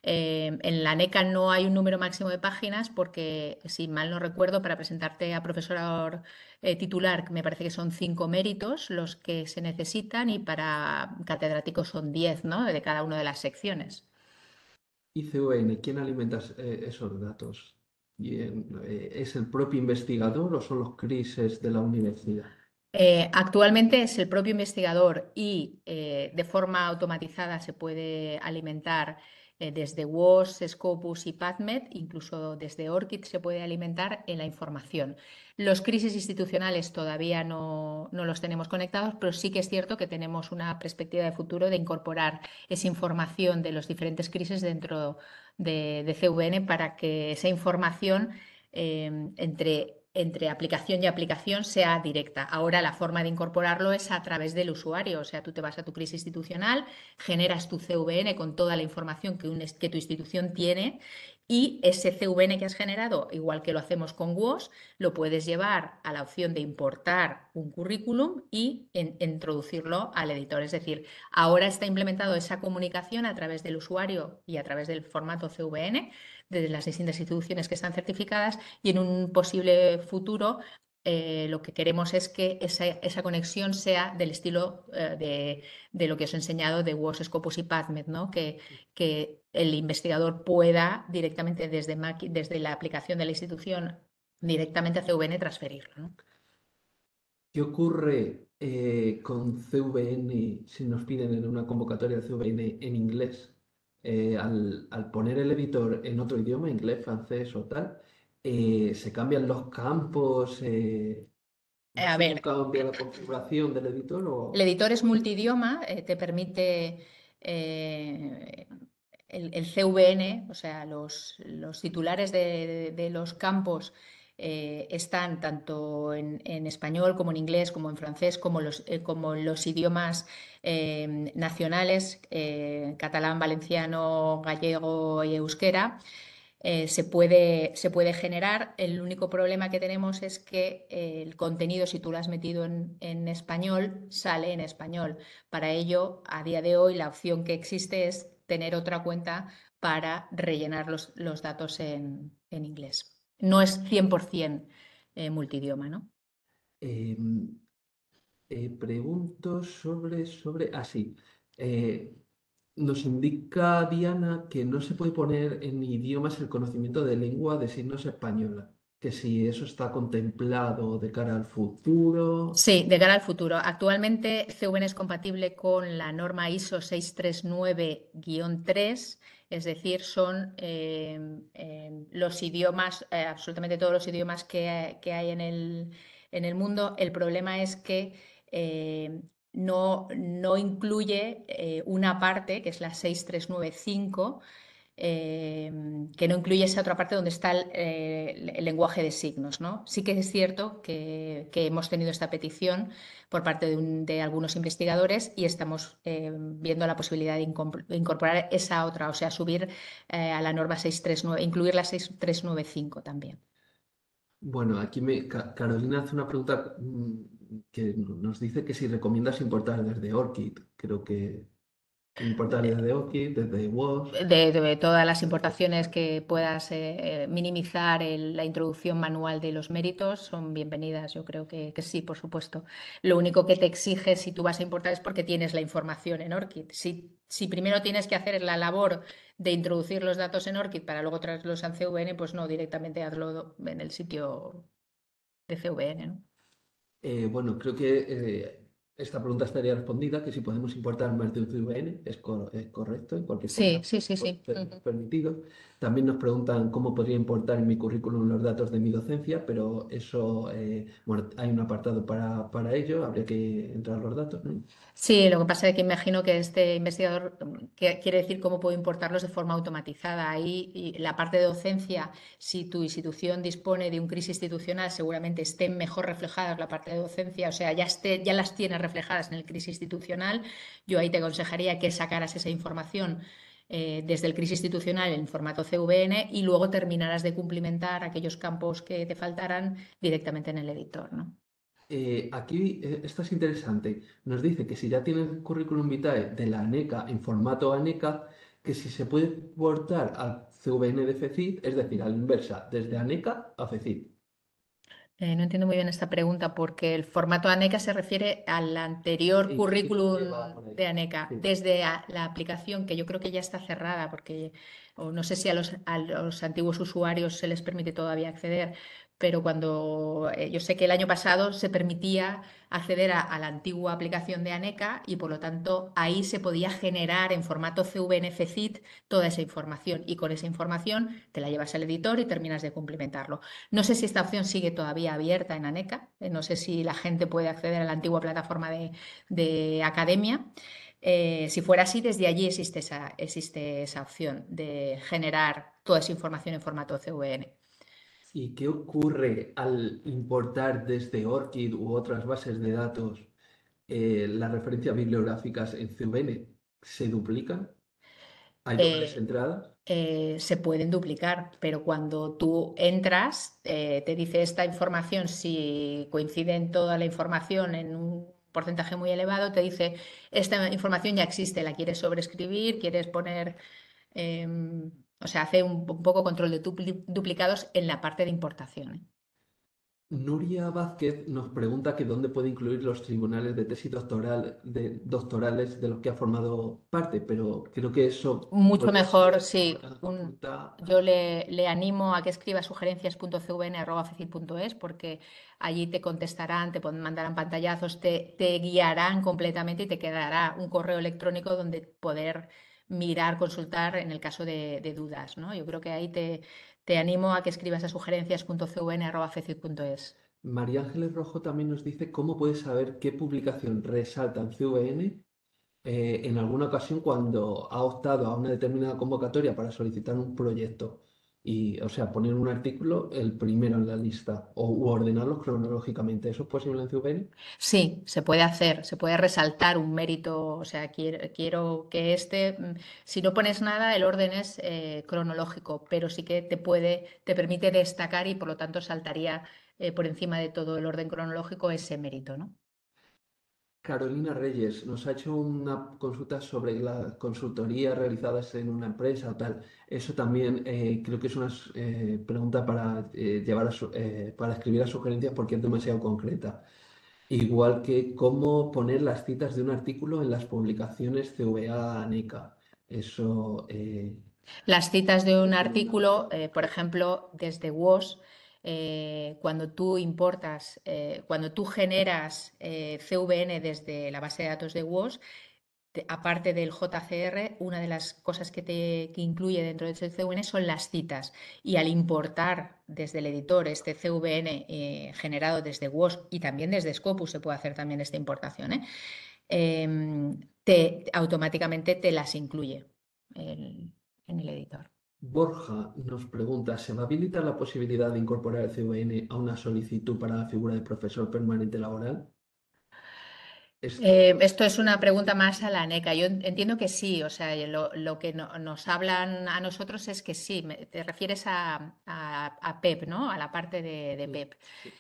En la ANECA no hay un número máximo de páginas porque, si mal no recuerdo, para presentarte a profesor titular me parece que son 5 méritos los que se necesitan y para catedráticos son 10, ¿no? De cada una de las secciones. ¿Y CVN, quién alimenta esos datos? ¿Es el propio investigador o son los CRISes de la universidad? Actualmente es el propio investigador y de forma automatizada se puede alimentar desde WOS, Scopus y PubMed, incluso desde ORCID se puede alimentar en la información. Los crisis institucionales todavía no los tenemos conectados, pero sí que es cierto que tenemos una perspectiva de futuro de incorporar esa información de los diferentes crisis dentro de CVN para que esa información entre aplicación y aplicación sea directa. Ahora la forma de incorporarlo es a través del usuario, o sea, tú te vas a tu crisis institucional, generas tu CVN con toda la información que tu institución tiene y ese CVN que has generado, igual que lo hacemos con WOS, lo puedes llevar a la opción de importar un currículum y introducirlo al editor. Es decir, ahora está implementado esa comunicación a través del usuario y a través del formato CVN desde las distintas instituciones que están certificadas y en un posible futuro lo que queremos es que esa conexión sea del estilo de lo que os he enseñado de WOS, Scopus y PubMed, ¿no? Que el investigador pueda directamente desde la aplicación de la institución directamente a CVN transferirlo, ¿no? ¿Qué ocurre con CVN si nos piden en una convocatoria de CVN en inglés? Al poner el editor en otro idioma, inglés, francés o tal, se cambian los campos. ¿Va a A ser un ver, cambio a la configuración del editor el o...? editor es multidioma, te permite eh, el CVN, o sea, los titulares de los campos están tanto en español como en inglés, como en francés, como los idiomas nacionales, catalán, valenciano, gallego y euskera. Se puede generar. El único problema que tenemos es que el contenido, si tú lo has metido en español, sale en español. Para ello, a día de hoy, la opción que existe es tener otra cuenta para rellenar los datos en inglés. No es 100% multidioma, ¿no? Em, Pregunto sobre... Ah, sí. Eh, Nos indica Diana que no se puede poner en idiomas el conocimiento de lengua de signos española, que si eso está contemplado de cara al futuro. Sí, de cara al futuro. Actualmente CVN es compatible con la norma ISO 639-3, es decir, son los idiomas, absolutamente todos los idiomas que hay en el mundo. El problema es que no incluye una parte, que es la 6395, que no incluye esa otra parte donde está el lenguaje de signos, ¿no? Sí que es cierto que hemos tenido esta petición por parte de algunos investigadores y estamos viendo la posibilidad de incorporar esa otra, o sea, subir a la norma 639, incluir la 6395 también. Bueno, aquí Carolina hace una pregunta que nos dice que si recomiendas importar desde Orchid. Creo que importar desde Orchid, desde WOS. De todas las importaciones que puedas minimizar la introducción manual de los méritos son bienvenidas. Yo creo que sí, por supuesto. Lo único que te exige si tú vas a importar es porque tienes la información en ORCID. Si primero tienes que hacer la labor de introducir los datos en ORCID para luego traerlos al CVN, pues no, directamente hazlo en el sitio de CVN, ¿no? Bueno, creo que esta pregunta estaría respondida, que si podemos importar más de un CVN, es correcto, en cualquier Sí, caso, sí, sí, sí. permitido. También nos preguntan cómo podría importar en mi currículum los datos de mi docencia, pero eso, bueno, hay un apartado para ello, habría que entrar los datos, ¿no? Sí, lo que pasa es que imagino que este investigador quiere decir cómo puedo importarlos de forma automatizada. Ahí y la parte de docencia, si tu institución dispone de un crisis institucional, seguramente estén mejor reflejadas la parte de docencia, o sea, ya las tienes reflejadas en el crisis institucional. Yo ahí te aconsejaría que sacaras esa información desde el crisis institucional en formato CVN y luego terminaras de cumplimentar aquellos campos que te faltaran directamente en el editor, ¿no? Aquí esta es interesante. Nos dice que si ya tiene el currículum vitae de la ANECA en formato ANECA, que si se puede exportar al CVN de FECID, es decir, a la inversa, desde ANECA a FECID. No entiendo muy bien esta pregunta porque el formato ANECA se refiere al anterior Sí, sí, currículum va por ahí. de ANECA, Sí. desde la aplicación que yo creo que ya está cerrada porque o no sé si a los antiguos usuarios se les permite todavía acceder, pero cuando yo sé que el año pasado se permitía acceder a la antigua aplicación de ANECA y por lo tanto ahí se podía generar en formato CVNFCID toda esa información y con esa información te la llevas al editor y terminas de cumplimentarlo. No sé si esta opción sigue todavía abierta en ANECA, no sé si la gente puede acceder a la antigua plataforma de Academia. Si fuera así, desde allí existe esa opción de generar toda esa información en formato CVN. ¿Y qué ocurre al importar desde ORCID u otras bases de datos las referencias bibliográficas en CVN? ¿Se duplican? ¿Hay dobles Eh, entradas? Se pueden duplicar, pero cuando tú entras, te dice esta información, si coincide en toda la información en un porcentaje muy elevado, te dice esta información ya existe, la quieres sobreescribir, quieres poner, o sea, hace un poco control de duplicados en la parte de importación, ¿eh? Nuria Vázquez nos pregunta que dónde puede incluir los tribunales de tesis doctorales de los que ha formado parte, pero creo que eso Mucho puede mejor, ser sí. una consulta. Yo le animo a que escriba sugerencias.cvn@fecit.es porque allí te contestarán, te mandarán pantallazos, te guiarán completamente y te quedará un correo electrónico donde poder mirar, consultar en el caso de dudas, ¿no? Yo creo que ahí te animo a que escribas a sugerencias.cvn@fecit.es. María Ángeles Rojo también nos dice cómo puedes saber qué publicación resalta en CVN en alguna ocasión cuando ha optado a una determinada convocatoria para solicitar un proyecto y, o sea, poner un artículo el primero en la lista u ordenarlos cronológicamente. ¿Eso es posible en CVN? Sí, se puede hacer, se puede resaltar un mérito, o sea, quiero que si no pones nada, el orden es cronológico, pero sí que te permite destacar y por lo tanto saltaría por encima de todo el orden cronológico ese mérito, ¿no? Carolina Reyes nos ha hecho una consulta sobre las consultorías realizadas en una empresa o tal. Eso también creo que es una pregunta para, para escribir a sugerencias porque es demasiado concreta. Igual que cómo poner las citas de un artículo en las publicaciones CVA-NECA. Eso, Las citas de un pregunta. artículo, por ejemplo, desde WOS, cuando tú generas CVN desde la base de datos de WOS, aparte del JCR, una de las cosas que incluye dentro de ese CVN son las citas. Y al importar desde el editor este CVN generado desde WOS y también desde Scopus se puede hacer también esta importación, automáticamente te las incluye en el editor. Borja nos pregunta, ¿se va a habilitar la posibilidad de incorporar el CVN a una solicitud para la figura de profesor permanente laboral? Esto, Esto es una pregunta más a la NECA. Yo entiendo que sí, o sea, lo que nos hablan a nosotros es que sí. Te refieres a PEP, ¿no? A la parte de sí, PEP. sí.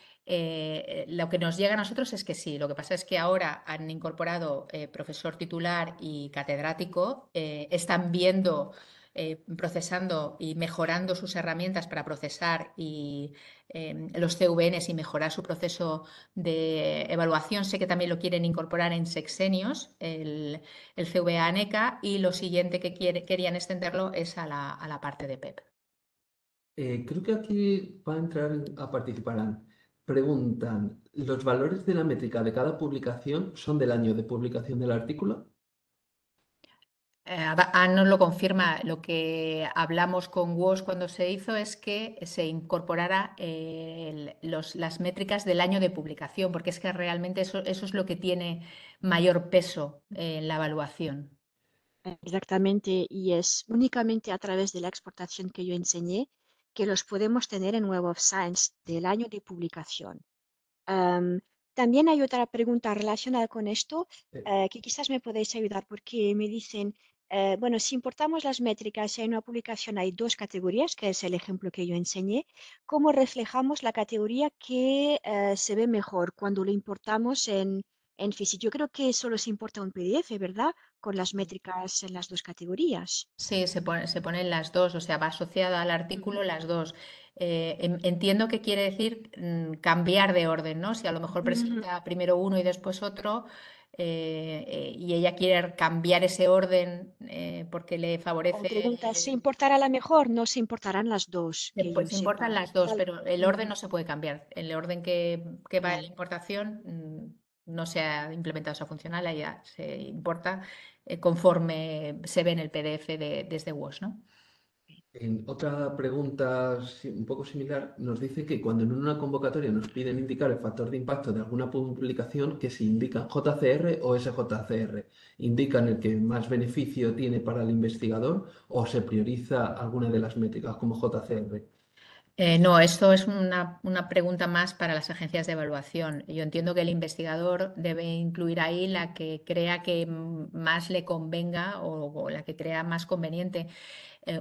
Lo que nos llega a nosotros es que sí. Lo que pasa es que ahora han incorporado profesor titular y catedrático, están viendo, procesando y mejorando sus herramientas para procesar los CVNs y mejorar su proceso de evaluación. Sé que también lo quieren incorporar en sexenios, el CVA ANECA, y lo siguiente que querían extenderlo es a la parte de PEP. Creo que aquí va a entrar a participar. Preguntan, ¿los valores de la métrica de cada publicación son del año de publicación del artículo? Nos lo confirma. Lo que hablamos con WOS cuando se hizo es que se incorporara las métricas del año de publicación, porque es que realmente eso es lo que tiene mayor peso en la evaluación. Exactamente, y es únicamente a través de la exportación que yo enseñé que los podemos tener en Web of Science del año de publicación. Am, También hay otra pregunta relacionada con esto Eh, que quizás me podéis ayudar porque me dicen, bueno, si importamos las métricas y en una publicación hay dos categorías, que es el ejemplo que yo enseñé, ¿cómo reflejamos la categoría que se ve mejor cuando lo importamos en FISIC? Yo creo que solo se importa un PDF, ¿verdad? Con las métricas en las dos categorías. Sí, se ponen las dos, o sea, va asociada al Ujú, artículo las dos. Entiendo que quiere decir cambiar de orden, ¿no? Si a lo mejor ujú. presenta primero uno y después otro, y ella quiere cambiar ese orden porque le O pregunta, ¿se favorece. importará la mejor? No se importarán las dos, que yo Se importan sepa. las dos, Vale. pero el orden Ujú. no se puede cambiar. El orden que va en la Vale. importación no se ha implementado esa funcionalidad, se importa conforme se ve en el PDF desde WOS, ¿no? En otra pregunta un poco similar, nos dice que cuando en una convocatoria nos piden indicar el factor de impacto de alguna publicación, que si indican JCR o SJCR, ¿indican el que más beneficio tiene para el investigador o se prioriza alguna de las métricas como JCR? No, esto es una pregunta más para las agencias de evaluación. Yo entiendo que el investigador debe incluir ahí la que crea que más le convenga o la que crea más conveniente,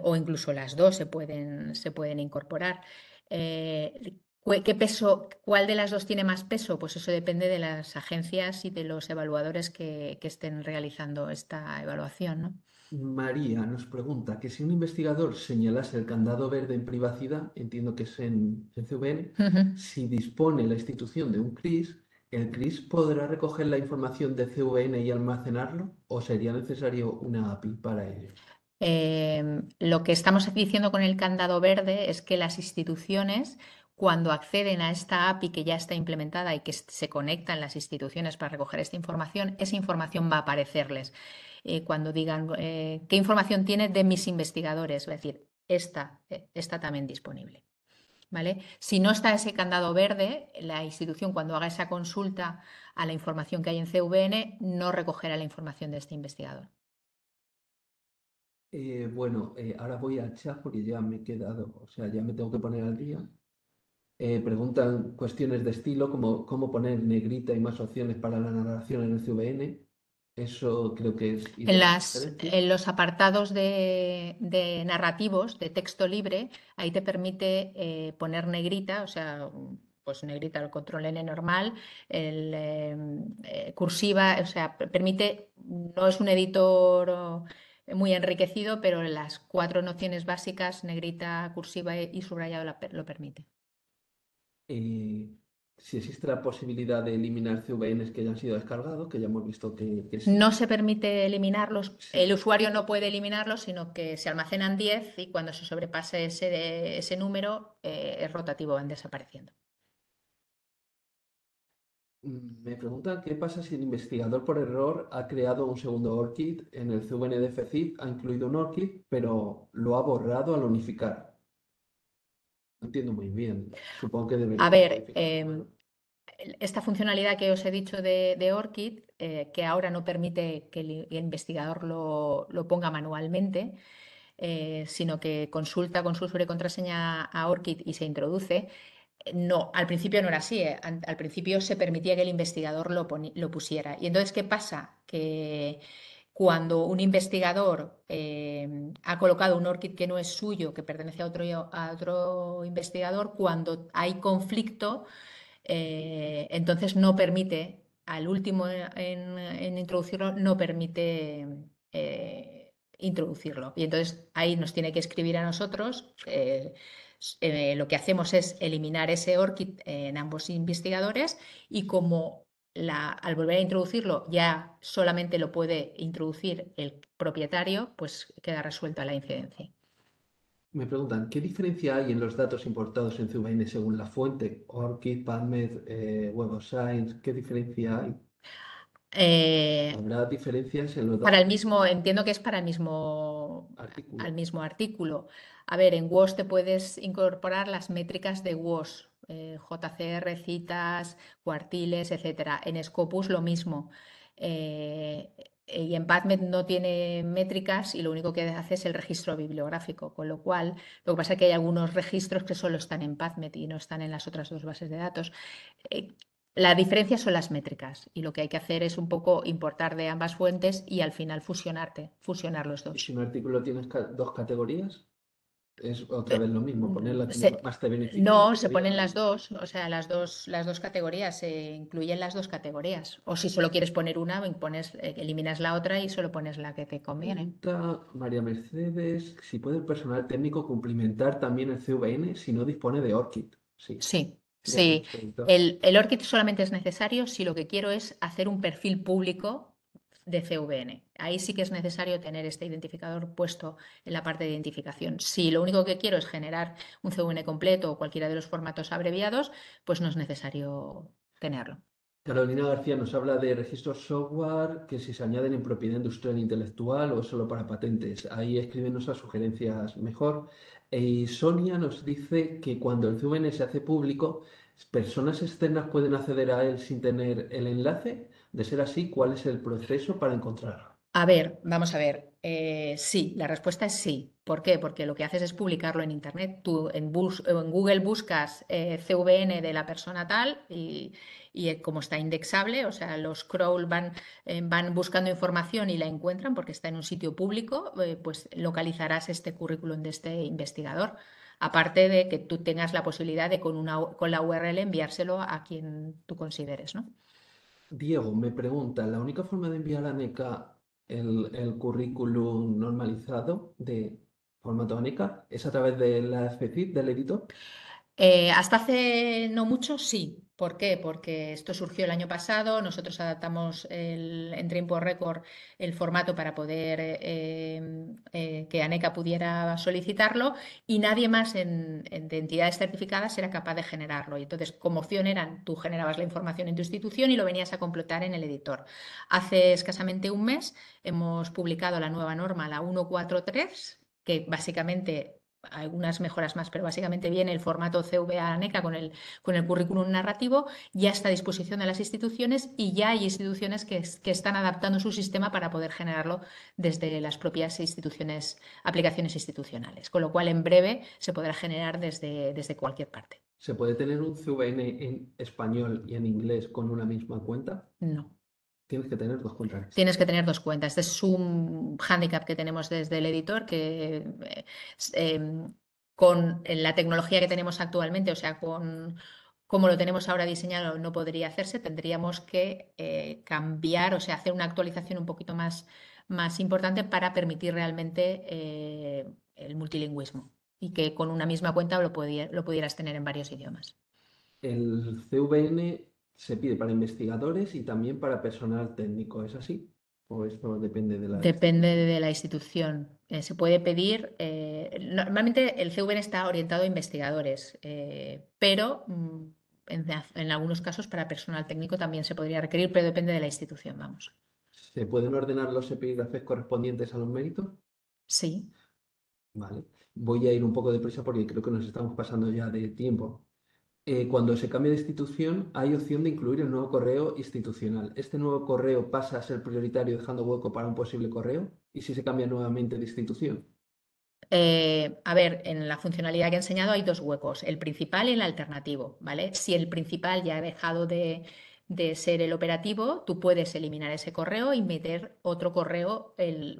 o incluso las dos se pueden incorporar. ¿Qué peso, cuál de las dos tiene más peso? Pues eso depende de las agencias y de los evaluadores que estén realizando esta evaluación, ¿no? María nos pregunta que si un investigador señalase el candado verde en privacidad, entiendo que es en CVN, Ujú. si dispone la institución de un CRIS, ¿el CRIS podrá recoger la información de CVN y almacenarlo o sería necesario una API para ello? Lo que estamos diciendo con el candado verde es que las instituciones, cuando acceden a esta API que ya está implementada y que se conectan las instituciones para recoger esta información, esa información va a aparecerles. Cuando digan qué información tiene de mis investigadores, va a decir, esta está también disponible. ¿Vale? Si no está ese candado verde, la institución cuando haga esa consulta a la información que hay en CVN no recogerá la información de este investigador. Ahora voy al chat porque ya me he quedado, o sea, ya me tengo que poner al día. Preguntan cuestiones de estilo como cómo poner negrita y más opciones para la narración en el CVN. Eso creo que es idea de sugerencia. En los apartados de narrativos, de texto libre, ahí te permite poner negrita, o sea, pues negrita el control N normal, cursiva, o sea, permite, no es un editor muy enriquecido, pero las 4 nociones básicas, negrita, cursiva y subrayado, lo permite. Eh, si existe la posibilidad de eliminar CVNs que ya han sido descargados, que ya hemos visto que sí. No se permite eliminarlos, Sí. el usuario no puede eliminarlos, sino que se almacenan 10 y cuando se sobrepase ese número es rotativo, van desapareciendo. Me preguntan qué pasa si el investigador por error ha creado un segundo ORCID en el CVN de FCIP, ha incluido un ORCID, pero lo ha borrado al unificar. No entiendo muy bien. Supongo que A debería ver, modificarlo, ¿no? esta funcionalidad que os he dicho de ORCID, que ahora no permite que el investigador lo ponga manualmente, sino que consulta con su usuario y contraseña a ORCID y se introduce. No, al principio no era así. Al principio se permitía que el investigador lo pusiera. Y entonces, ¿qué pasa? Que cuando un investigador ha colocado un ORCID que no es suyo, que pertenece a otro investigador, cuando hay conflicto, entonces no permite, al último en introducirlo, no permite introducirlo. Y entonces ahí nos tiene que escribir a nosotros. Lo que hacemos es eliminar ese ORCID en ambos investigadores y como al volver a introducirlo ya solamente lo puede introducir el propietario, pues queda resuelta la incidencia. Me preguntan, ¿qué diferencia hay en los datos importados en CVN según la fuente? ORCID, PubMed, Web of Science, ¿qué diferencia hay? Eh, ¿Habrá diferencias en los Para datos el mismo, entiendo que es para el mismo, artículos? al mismo artículo. A ver, en WOS te puedes incorporar las métricas de WOS, JCR, citas, cuartiles, etcétera. En Scopus lo mismo. Y en PubMed no tiene métricas y lo único que hace es el registro bibliográfico, con lo cual lo que pasa es que hay algunos registros que solo están en PubMed y no están en las otras dos bases de datos. La diferencia son las métricas y lo que hay que hacer es un poco importar de ambas fuentes y al final fusionar los ¿Y si dos. un artículo tiene dos categorías? Es otra vez lo mismo, poner la que Se- más te beneficia en la no, se categoría ponen para las ello. dos, o sea, las dos categorías, se incluyen las dos categorías. O si solo quieres poner una, eliminas la otra y solo pones la que te conviene. Pregunta María Mercedes si puede el personal técnico cumplimentar también el CVN si no dispone de ORCID. Sí, Sí, ya me sí. has preguntado. El ORCID solamente es necesario si lo que quiero es hacer un perfil público de CVN. Ahí sí que es necesario tener este identificador puesto en la parte de identificación. Si lo único que quiero es generar un CVN completo o cualquiera de los formatos abreviados, pues no es necesario tenerlo. Carolina García nos habla de registros software que si se añaden en propiedad industrial e intelectual o solo para patentes. Ahí escríbenos las sugerencias mejor. Y Sonia nos dice que cuando el CVN se hace público, personas externas pueden acceder a él sin tener el enlace. De ser así, ¿cuál es el proceso para encontrarlo? A ver, vamos a ver. Sí, la respuesta es sí. ¿Por qué? Porque lo que haces es publicarlo en Internet. Tú en Google buscas CVN de la persona tal y como está indexable, o sea, los crawl van buscando información y la encuentran porque está en un sitio público, pues localizarás este currículum de este investigador. Aparte de que tú tengas la posibilidad de con la URL enviárselo a quien tú consideres, ¿no? Diego me pregunta, ¿la única forma de enviar a NECA el currículum normalizado de formato ANECA? ¿Es a través de la FECID, del editor? Hasta hace no mucho, sí. ¿Por qué? Porque esto surgió el año pasado, nosotros adaptamos en tiempo récord el formato para poder que ANECA pudiera solicitarlo y nadie más de entidades certificadas era capaz de generarlo. Y entonces, como opción eran, tú generabas la información en tu institución y lo venías a completar en el editor. Hace escasamente un mes hemos publicado la nueva norma, la 143, que básicamente algunas mejoras más, pero básicamente viene el formato CVA ANECA con el currículum narrativo, ya está a disposición de las instituciones y ya hay instituciones que están adaptando su sistema para poder generarlo desde las propias instituciones, aplicaciones institucionales, con lo cual en breve se podrá generar desde cualquier parte. ¿Se puede tener un CVN en español y en inglés con una misma cuenta? No. Tienes que tener dos cuentas. Tienes que tener dos cuentas. Este es un hándicap que tenemos desde el editor, que con la tecnología que tenemos actualmente, o sea, con como lo tenemos ahora diseñado, no podría hacerse. Tendríamos que cambiar, o sea, hacer una actualización un poquito más importante para permitir realmente el multilingüismo y que con una misma cuenta lo pudieras tener en varios idiomas. El CVN se pide para investigadores y también para personal técnico, ¿es así? ¿O esto depende de la Depende institución? de la institución. Se puede pedir, normalmente el CVN está orientado a investigadores, pero en algunos casos para personal técnico también se podría requerir, pero depende de la institución, vamos. ¿Se pueden ordenar los epígrafes correspondientes a los méritos? Sí. Vale. Voy a ir un poco deprisa porque creo que nos estamos pasando ya de tiempo. Cuando se cambia de institución, hay opción de incluir el nuevo correo institucional. ¿Este nuevo correo pasa a ser prioritario dejando hueco para un posible correo? ¿Y si se cambia nuevamente de institución? A ver, en la funcionalidad que he enseñado hay dos huecos, el principal y el alternativo, ¿vale? Si el principal ya ha dejado de ser el operativo, tú puedes eliminar ese correo y meter otro correo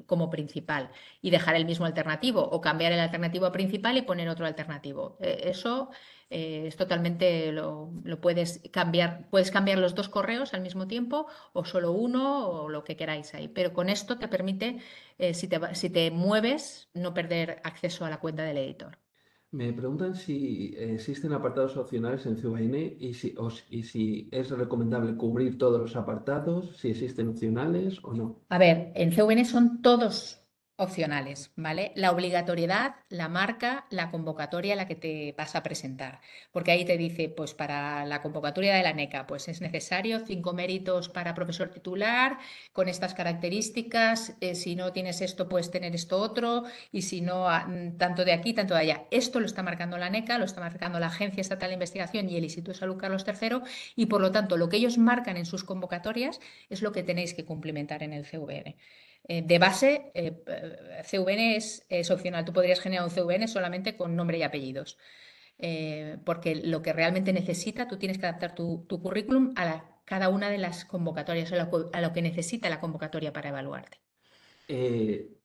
como principal y dejar el mismo alternativo o cambiar el alternativo a principal y poner otro alternativo. Eso es totalmente, lo puedes cambiar los dos correos al mismo tiempo o solo uno o lo que queráis ahí, pero con esto te permite si te mueves, no perder acceso a la cuenta del editor. Me preguntan si existen apartados opcionales en CVN y si es recomendable cubrir todos los apartados, si existen opcionales o no. A ver, en CVN son todos opcionales, ¿vale? La obligatoriedad la marca la convocatoria a la que te vas a presentar, porque ahí te dice, pues para la convocatoria de la NECA, pues es necesario 5 méritos para profesor titular, con estas características, si no tienes esto, puedes tener esto otro, y si no, tanto de aquí, tanto de allá. Esto lo está marcando la NECA, lo está marcando la Agencia Estatal de Investigación y el Instituto de Salud Carlos III, y por lo tanto, lo que ellos marcan en sus convocatorias es lo que tenéis que cumplimentar en el CVN. De base, CVN es opcional. Tú podrías generar un CVN solamente con nombre y apellidos, porque lo que realmente necesita, tú tienes que adaptar tu currículum a cada una de las convocatorias, a lo que necesita la convocatoria para evaluarte. Eh,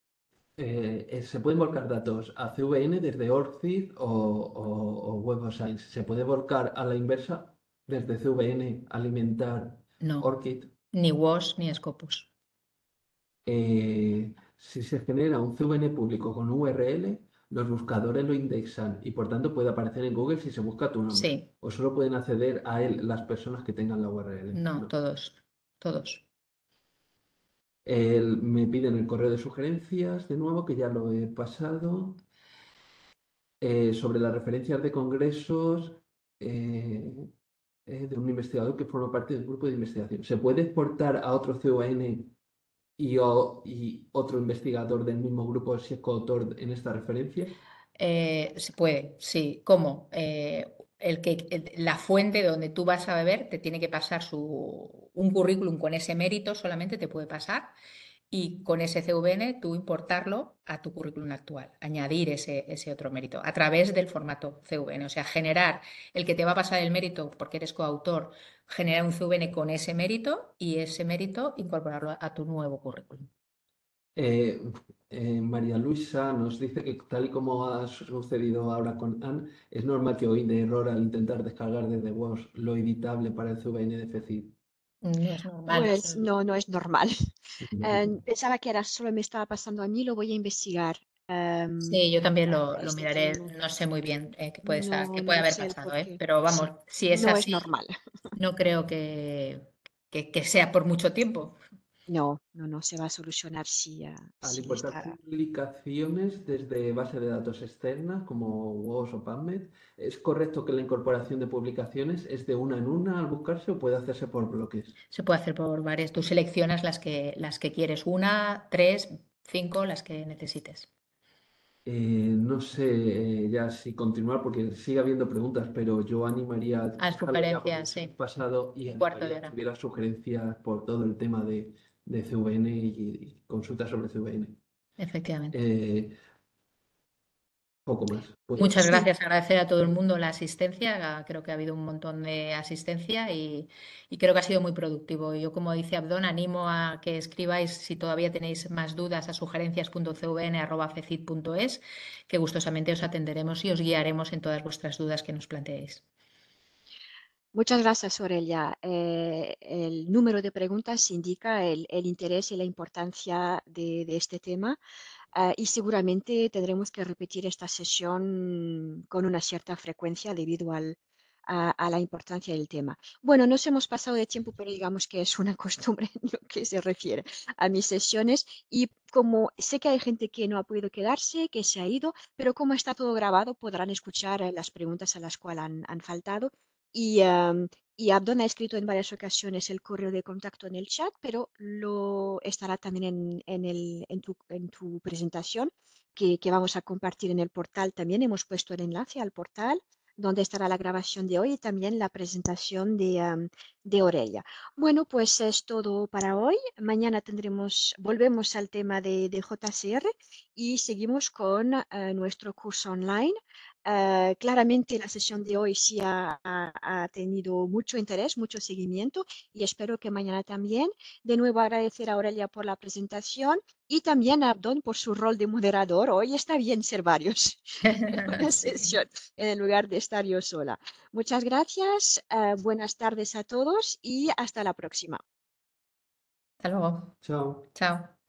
¿Se pueden volcar datos a CVN desde ORCID o Web of Science? ¿Se puede volcar a la inversa desde CVN alimentar No, ORCID? ni WOS ni Scopus. Si se genera un CVN público con URL, los buscadores lo indexan y por tanto puede aparecer en Google si se busca tu nombre. Sí, O solo pueden acceder a él las personas que tengan la URL. no, No. todos. Me piden el correo de sugerencias de nuevo, que ya lo he pasado. Sobre las referencias de congresos de un investigador que forma parte del grupo de investigación. ¿Se puede exportar a otro CON y otro investigador del mismo grupo si es coautor en esta referencia? Se puede, sí. ¿Cómo? La fuente de donde tú vas a beber te tiene que pasar un currículum con ese mérito, solamente te puede pasar, y con ese CVN tú importarlo a tu currículum actual, añadir ese otro mérito a través del formato CVN, o sea, generar el que te va a pasar el mérito porque eres coautor, generar un CVN con ese mérito y ese mérito incorporarlo a tu nuevo currículum. Eh, María Luisa nos dice que tal y como ha sucedido ahora con Anne, es normal que hoy de error al intentar descargar desde WOS lo editable para el CVN de FECID. No es normal. Pues no, no es normal. No. Pensaba que era solo me estaba pasando a mí, lo voy a investigar. Sí, yo también lo Este miraré. tema. No sé muy bien No, qué puede no haber sé el pasado, por qué. pero vamos, Sí, si es no es así, normal. no creo que sea por mucho tiempo. No, no, no se va a solucionar si, Al si importar está. publicaciones desde base de datos externas como WOS o PubMed, ¿es correcto que la incorporación de publicaciones es de una en una al buscarse o puede hacerse por bloques? Se puede hacer por varias. Tú seleccionas las que quieres, una, tres, cinco, las que necesites. No sé ya si continuar porque sigue habiendo preguntas, pero yo animaría a A dejarlo ya porque sugerencias, se sí. ha pasado y Un cuarto animaría de a que hora. hubiera sugerencias por todo el tema de CVN y consultas sobre CVN. Efectivamente. Eh, Poco más. Muchas Sí, gracias. Agradecer a todo el mundo la asistencia. Creo que ha habido un montón de asistencia y creo que ha sido muy productivo. Yo, como dice Abdón, animo a que escribáis si todavía tenéis más dudas a sugerencias.cvn@fecit.es, que gustosamente os atenderemos y os guiaremos en todas vuestras dudas que nos planteéis. muchas gracias, Aurelia. El número de preguntas indica el interés y la importancia de este tema. Y seguramente tendremos que repetir esta sesión con una cierta frecuencia debido a la importancia del tema. Bueno, nos hemos pasado de tiempo, pero digamos que es una costumbre en lo que se refiere a mis sesiones. Y como sé que hay gente que no ha podido quedarse, que se ha ido, pero como está todo grabado, podrán escuchar las preguntas a las cuales han faltado. Y, y Abdon ha escrito en varias ocasiones el correo de contacto en el chat, pero lo estará también en tu presentación que vamos a compartir en el portal. También hemos puesto el enlace al portal donde estará la grabación de hoy y también la presentación de Aurelia. Bueno, pues es todo para hoy. Mañana volvemos al tema de JCR y seguimos con nuestro curso online. Claramente la sesión de hoy sí ha tenido mucho interés, mucho seguimiento y espero que mañana también. De nuevo agradecer a Aurelia por la presentación y también a Abdón por su rol de moderador. Hoy está bien ser varios en una Sí. sesión en lugar de estar yo sola. Muchas gracias, buenas tardes a todos y hasta la próxima. Hasta luego. Chao. Chao.